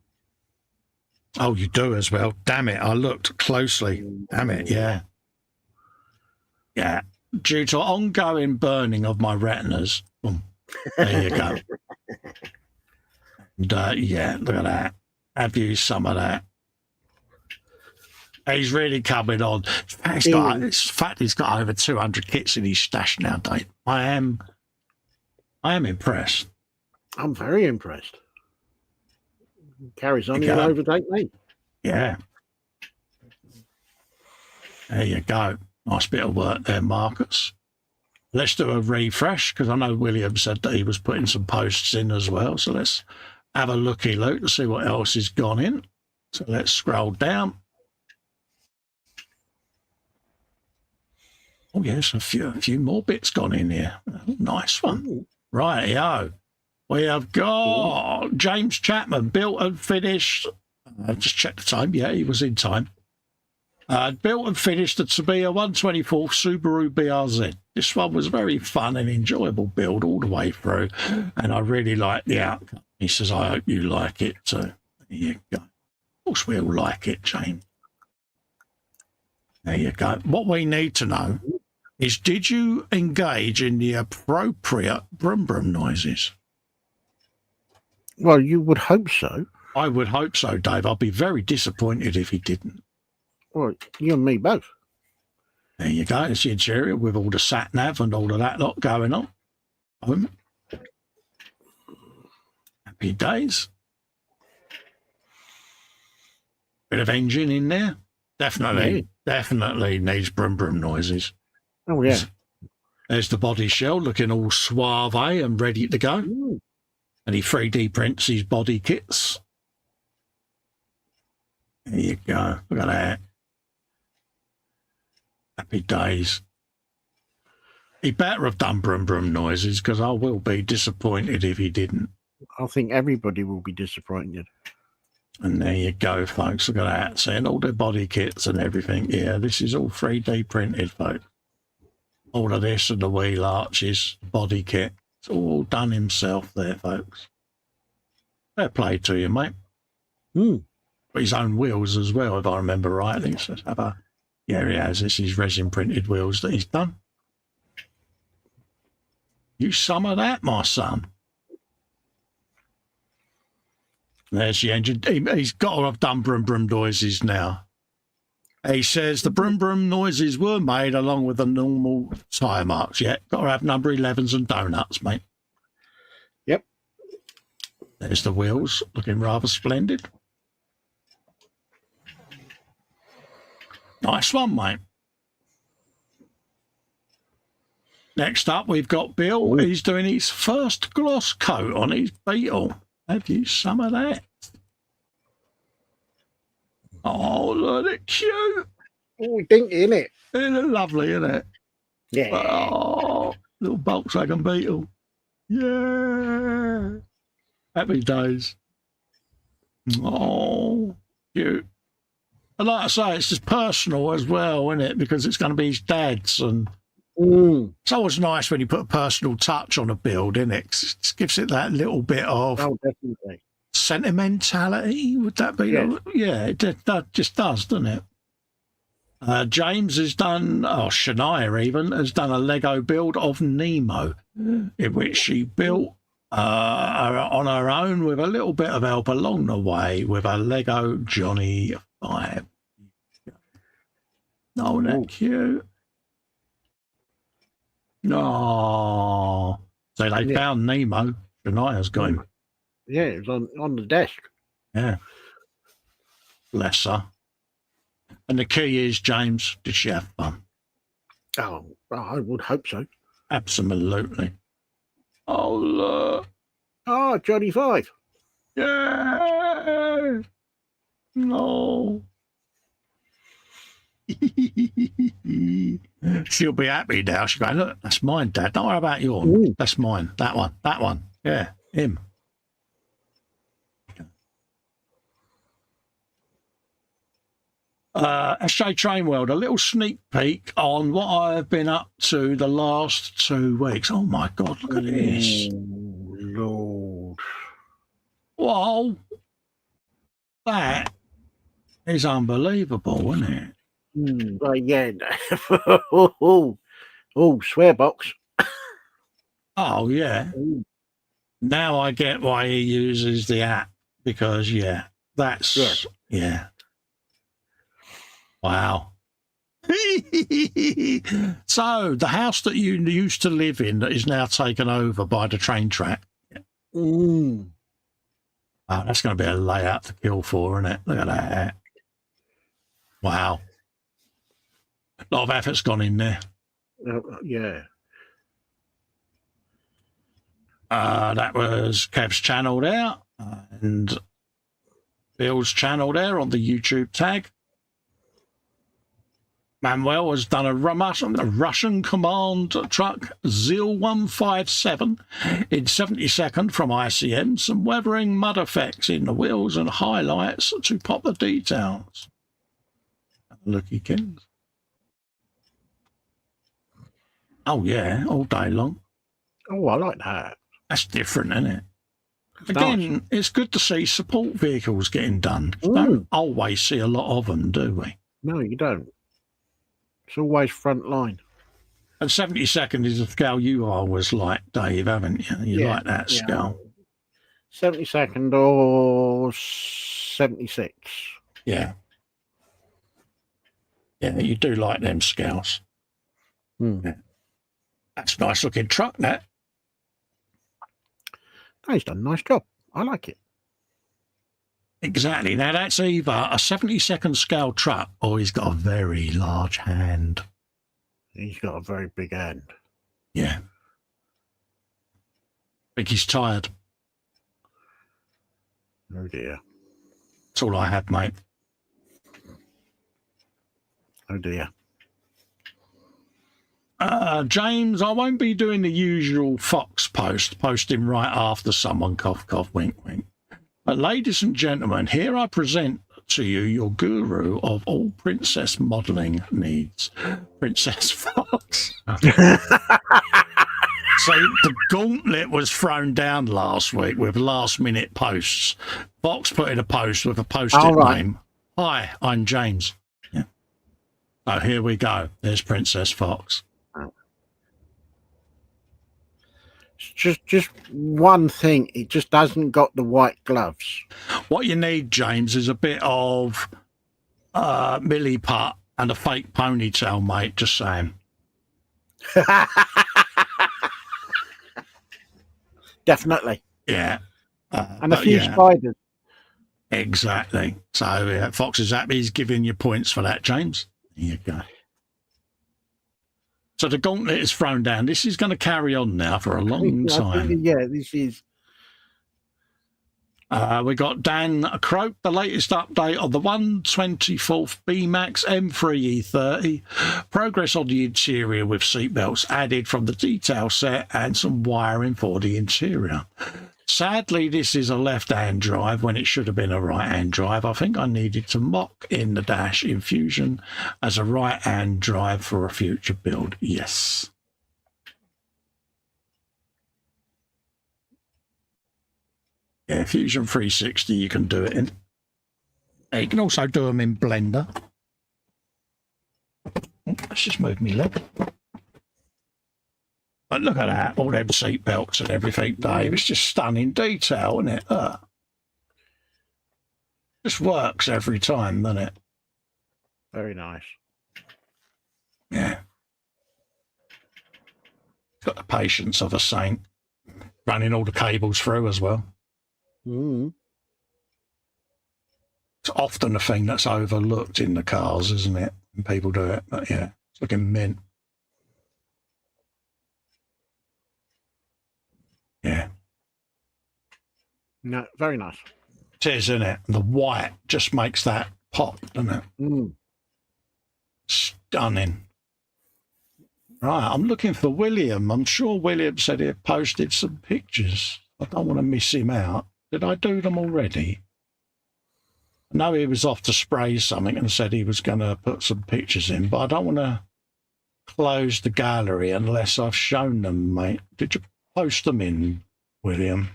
Oh, you do as well. Damn it, I looked closely. Damn it, yeah. Yeah. Due to ongoing burning of my retinas. Boom. There you go. And, yeah, look at that. Have you some of that? He's really coming on. It's fact he's got over 200 kits in his stash now, Dave. I am impressed. I'm very impressed. Carries on, he'll overtake me. Yeah. There you go. Nice bit of work there, Marcus. Let's do a refresh, because I know William said that he was putting some posts in as well. So let's have a looky-look to see what else has gone in. So let's scroll down. Oh, yes, a few more bits gone in here. Oh, nice one. Right-o. We have got James Chapman, built and finished. I've just checked the time. Yeah, he was in time. Built and finished the Tamiya 124 Subaru BRZ. This one was very fun and enjoyable build all the way through, and I really like the outcome. He says, I hope you like it too. There you go. Of course we all like it, James. There you go. What we need to know is, did you engage in the appropriate brum brum noises? Well, you would hope so. I would hope so, Dave. I'd be very disappointed if he didn't. Well, you and me both. There you go. It's the interior with all the sat-nav and all of that lot going on. Home. Happy days. Bit of engine in there. Definitely needs brum brum noises. Oh, yeah. There's the body shell looking all suave and ready to go. Ooh. And he 3D prints his body kits. There you go. Look at that. Happy days. He better have done brum brum noises, because I will be disappointed if he didn't. I think everybody will be disappointed. And there you go, folks. Look at that. Seeing all their body kits and everything. Yeah, this is all 3D printed, folks. All of this and the wheel arches, body kit. It's all done himself there, folks. Fair play to you, mate. But his own wheels as well, if I remember rightly. So yeah, he has. This is resin printed wheels that he's done. Use some of that, my son. There's the engine. He's got to have done brum brum noises now. He says the brum brum noises were made along with the normal tyre marks. Yeah, got to have number 11s and donuts, mate. Yep. There's the wheels, looking rather splendid. Nice one, mate. Next up, we've got Bill. He's doing his first gloss coat on his Beetle. Have you some of that? Oh, look at it, cute. Oh, dinky, isn't it? It's lovely, isn't it? Yeah. Oh, little Volkswagen Beetle. Yeah. Happy days. Oh, cute. And like I say, it's just personal as well, isn't it? Because it's going to be his dad's. And it's always nice when you put a personal touch on a build, isn't it? 'Cause it just gives it that little bit of definitely. Sentimentality. Would that be? Yes. Yeah, that just does, doesn't it? James has done, or Shania even, has done a Lego build of Nemo, in which she built on her own with a little bit of help along the way with a Lego Johnny 5. Oh, that cute. Oh, so they found Nemo. Shania's got him. Yeah, it was on the desk. Yeah. Bless her. And the key is, James, did she have fun? Oh, I would hope so. Absolutely. Oh, look. Oh, Johnny 5. Yeah. No. She'll be happy now. She'll go, look, that's mine, Dad. Don't worry about yours. Ooh. That's mine. That one. That one. Yeah, him. SJ Train World, a little sneak peek on what I've been up to the last 2 weeks. Oh, my God, look at this. Lord. Whoa. That is unbelievable, isn't it? Right, yeah. Swear box. Oh, yeah. Ooh. Now I get why he uses the app, because, that's, Wow. So, the house that you used to live in that is now taken over by the train track. Oh, that's going to be a layout to kill for, isn't it? Look at that. Wow. A lot of effort's gone in there. Yeah. That was Kev's channel there, and Bill's channel there on the YouTube tag. Manuel has done a Russian command truck ZIL 157 in 70-second from ICM, some weathering mud effects in the wheels and highlights to pop the details. Looky kings. Oh, yeah, all day long. Oh, I like that. That's different, isn't it? Again, it's good to see support vehicles getting done. Don't always see a lot of them, do we? No, you don't. It's always front line. And 70-second is a scale you always like, Dave, haven't you? You like that scale. 72nd or 76. Yeah. Yeah, you do like them scales. Yeah. That's a nice looking truck, that. No, he's done a nice job. I like it. Exactly. Now, that's either a 70-second scale truck or he's got a very large hand. He's got a very big hand. Yeah. I think he's tired. Oh, dear. That's all I had, mate. Oh, dear. James, I won't be doing the usual Fox posting right after someone, cough, cough, wink, wink. But ladies and gentlemen, here I present to you your guru of all princess modelling needs, Princess Fox. So the gauntlet was thrown down last week with last-minute posts. Fox put in a post with a post-it name. Hi, I'm James. Yeah. So here we go. There's Princess Fox. Just one thing, it just hasn't got the white gloves. What you need, James, is a bit of Millie Putt and a fake ponytail, mate, just saying. Definitely. Yeah. And a few spiders. Exactly. So Fox is happy. He's giving you points for that, James. There you go. So the gauntlet is thrown down. This is going to carry on now for a long time. Yeah, this is. We got Dan Croak, the latest update on the 124th B-Max M3 E30. Progress on the interior with seatbelts added from the detail set and some wiring for the interior. Sadly, this is a left-hand drive when it should have been a right-hand drive. I think I needed to mock in the dash in Fusion as a right-hand drive for a future build. Yes. Yeah, Fusion 360, you can do it in. You can also do them in Blender. let's just move me leg. But look at that, all them seat belts and everything, Dave. It's just stunning detail, isn't it? Just works every time, doesn't it? Very nice. Yeah. Got the patience of a saint. Running all the cables through as well. Mm. It's often a thing that's overlooked in the cars, isn't it? When people do it, but yeah, it's looking mint. Yeah. No, very nice. It is, isn't it? The white just makes that pop, doesn't it? Mm. Stunning. Right, I'm looking for William. I'm sure William said he had posted some pictures. I don't want to miss him out. Did I do them already? I know he was off to spray something and said he was going to put some pictures in, but I don't want to close the gallery unless I've shown them, mate. Did you post them in, William?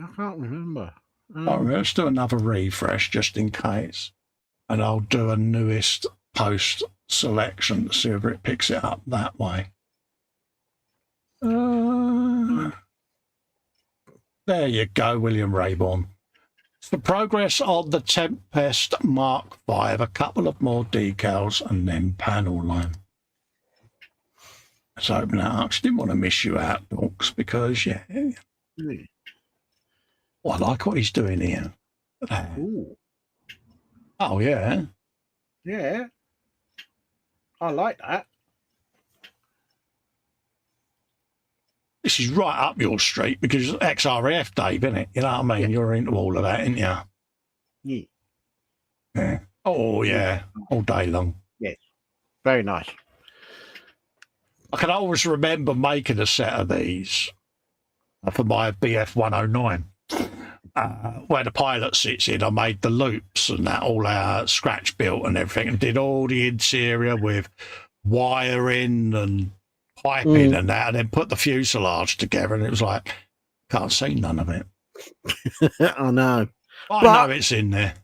I can't remember. Oh, let's do another refresh just in case. And I'll do a newest post selection to see if it picks it up that way. There you go, William Rayborn. It's the progress on the Tempest Mark V, a couple of more decals and then panel line. Let's open that up. I didn't want to miss you out, Dorks, because, yeah. Oh, I like what he's doing here. Ooh. Oh, yeah. Yeah. I like that. This is right up your street because it's XRF, Dave, isn't it? You know what I mean? Yeah. You're into all of that, aren't you? Yeah. Yeah. Oh, yeah. All day long. Yes. Very nice. I can always remember making a set of these for my BF 109. Where the pilot sits in, I made the loops and that, all our scratch built and everything, and did all the interior with wiring and piping and that, and then put the fuselage together, and it was like, can't see none of it. I know. I know it's in there.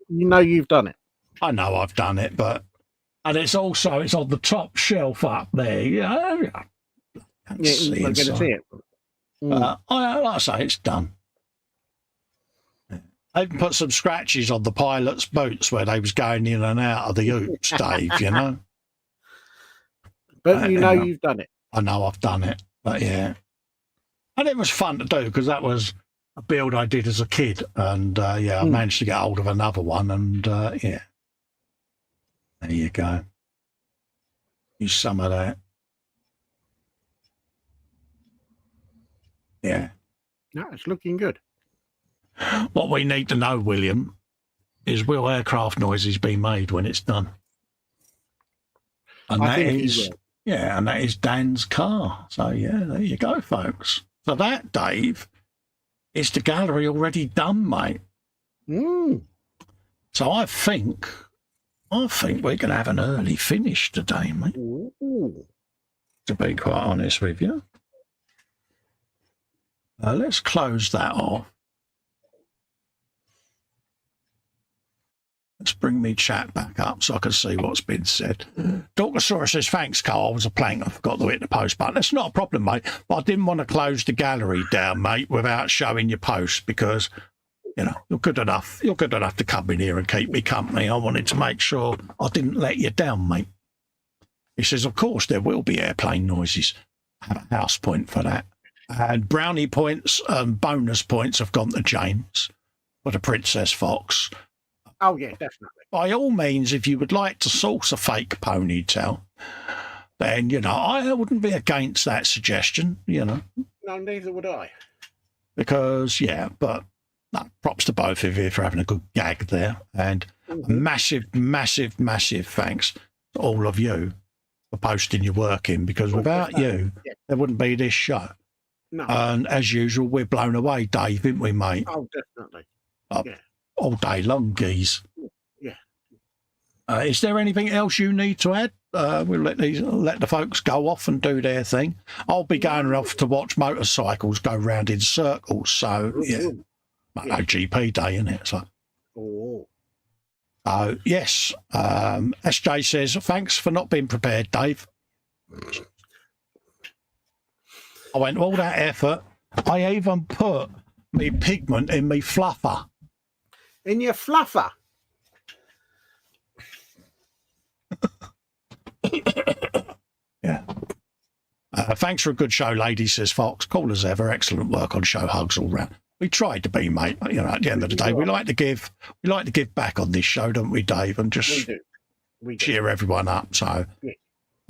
You know you've done it. I know I've done it, but... And it's on the top shelf up there. Yeah, you're going to see it. Like I say, it's done. I even put some scratches on the pilot's boots where they was going in and out of the hoops, Dave, you know. But you know you've done it. I know I've done it, but yeah. And it was fun to do because that was a build I did as a kid. And, I managed to get hold of another one and, yeah. There you go. Use some of that. Yeah. No, it's looking good. What we need to know, William, is will aircraft noises be made when it's done? And and that is Dan's car. So yeah, there you go, folks. So that, Dave, is the gallery already done, mate. So I think we're gonna have an early finish today, mate. To be quite honest with you. Let's close that off. Let's bring me chat back up so I can see what's been said. Dorkosaurus says, thanks, Carl. I was a plank. I forgot to hit the post button. That's not a problem, mate. But I didn't want to close the gallery down, mate, without showing your post because, you know, you're good enough. You're good enough to come in here and keep me company. I wanted to make sure I didn't let you down, mate. He says, of course, there will be airplane noises. Have a house point for that. And brownie points and bonus points have gone to James for the Princess Fox. Oh, yeah, definitely. By all means, if you would like to source a fake ponytail, then, you know, I wouldn't be against that suggestion, you know. No, neither would I. Because, yeah, but no, props to both of you for having a good gag there. And massive, massive, massive thanks to all of you for posting your work in, because without you, there wouldn't be this show. No. And as usual, we're blown away, Dave, aren't we, mate? Oh, definitely. Yeah. All day long, geez. Yeah. Is there anything else you need to add? We'll let the folks go off and do their thing. I'll be going off to watch motorcycles go round in circles. So, yeah. GP day, isn't it? So. Yes, SJ says, thanks for not being prepared, Dave. I went all that effort. I even put me pigment in me fluffer. In your fluffer? Yeah. Thanks for a good show, lady, says Fox. Cool as ever. Excellent work on show. Hugs all round. We tried to be, mate. You know, at the end of the day, we like to give back on this show, don't we, Dave? And just cheer everyone up. So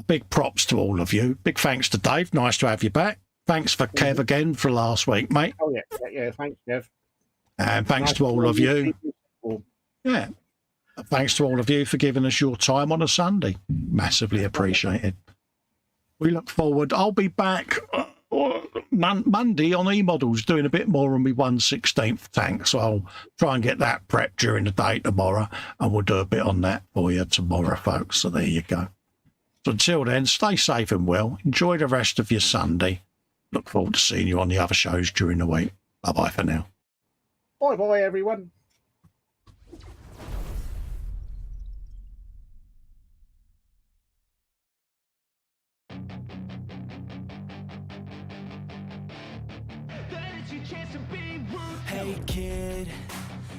big props to all of you. Big thanks to Dave. Nice to have you back. Thanks for Kev again for last week, mate. Oh, yeah. Thanks, Kev. And thanks to all of you. Yeah. Thanks to all of you for giving us your time on a Sunday. Massively appreciated. We look forward. I'll be back Monday on E-Models doing a bit more on my 1/16th tank. So I'll try and get that prepped during the day tomorrow, and we'll do a bit on that for you tomorrow, folks. So there you go. So until then, stay safe and well. Enjoy the rest of your Sunday. Look forward to seeing you on the other shows during the week. Bye-bye for now. Bye-bye, everyone. Hey kid,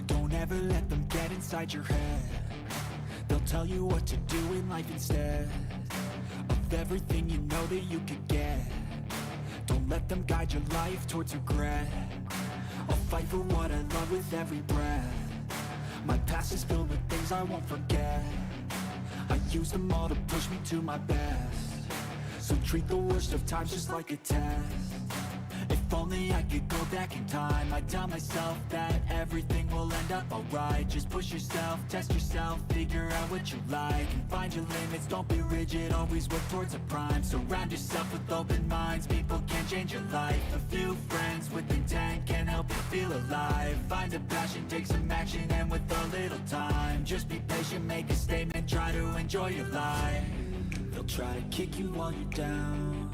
don't ever let them get inside your head. They'll tell you what to do in life instead of everything you know that you could get. Don't let them guide your life towards regret. I'll fight for what I love with every breath. My past is filled with things I won't forget. I use them all to push me to my best. So treat the worst of times just like a test. If only I could go back in time, I'd tell myself that everything will end up alright. Just push yourself, test yourself, figure out what you like, and find your limits, don't be rigid, always work towards a prime. Surround yourself with open minds, people can change your life. A few friends with intent can help you feel alive. Find a passion, take some action, and with a little time, just be patient, make a statement, try to enjoy your life. They'll try to kick you while you're down,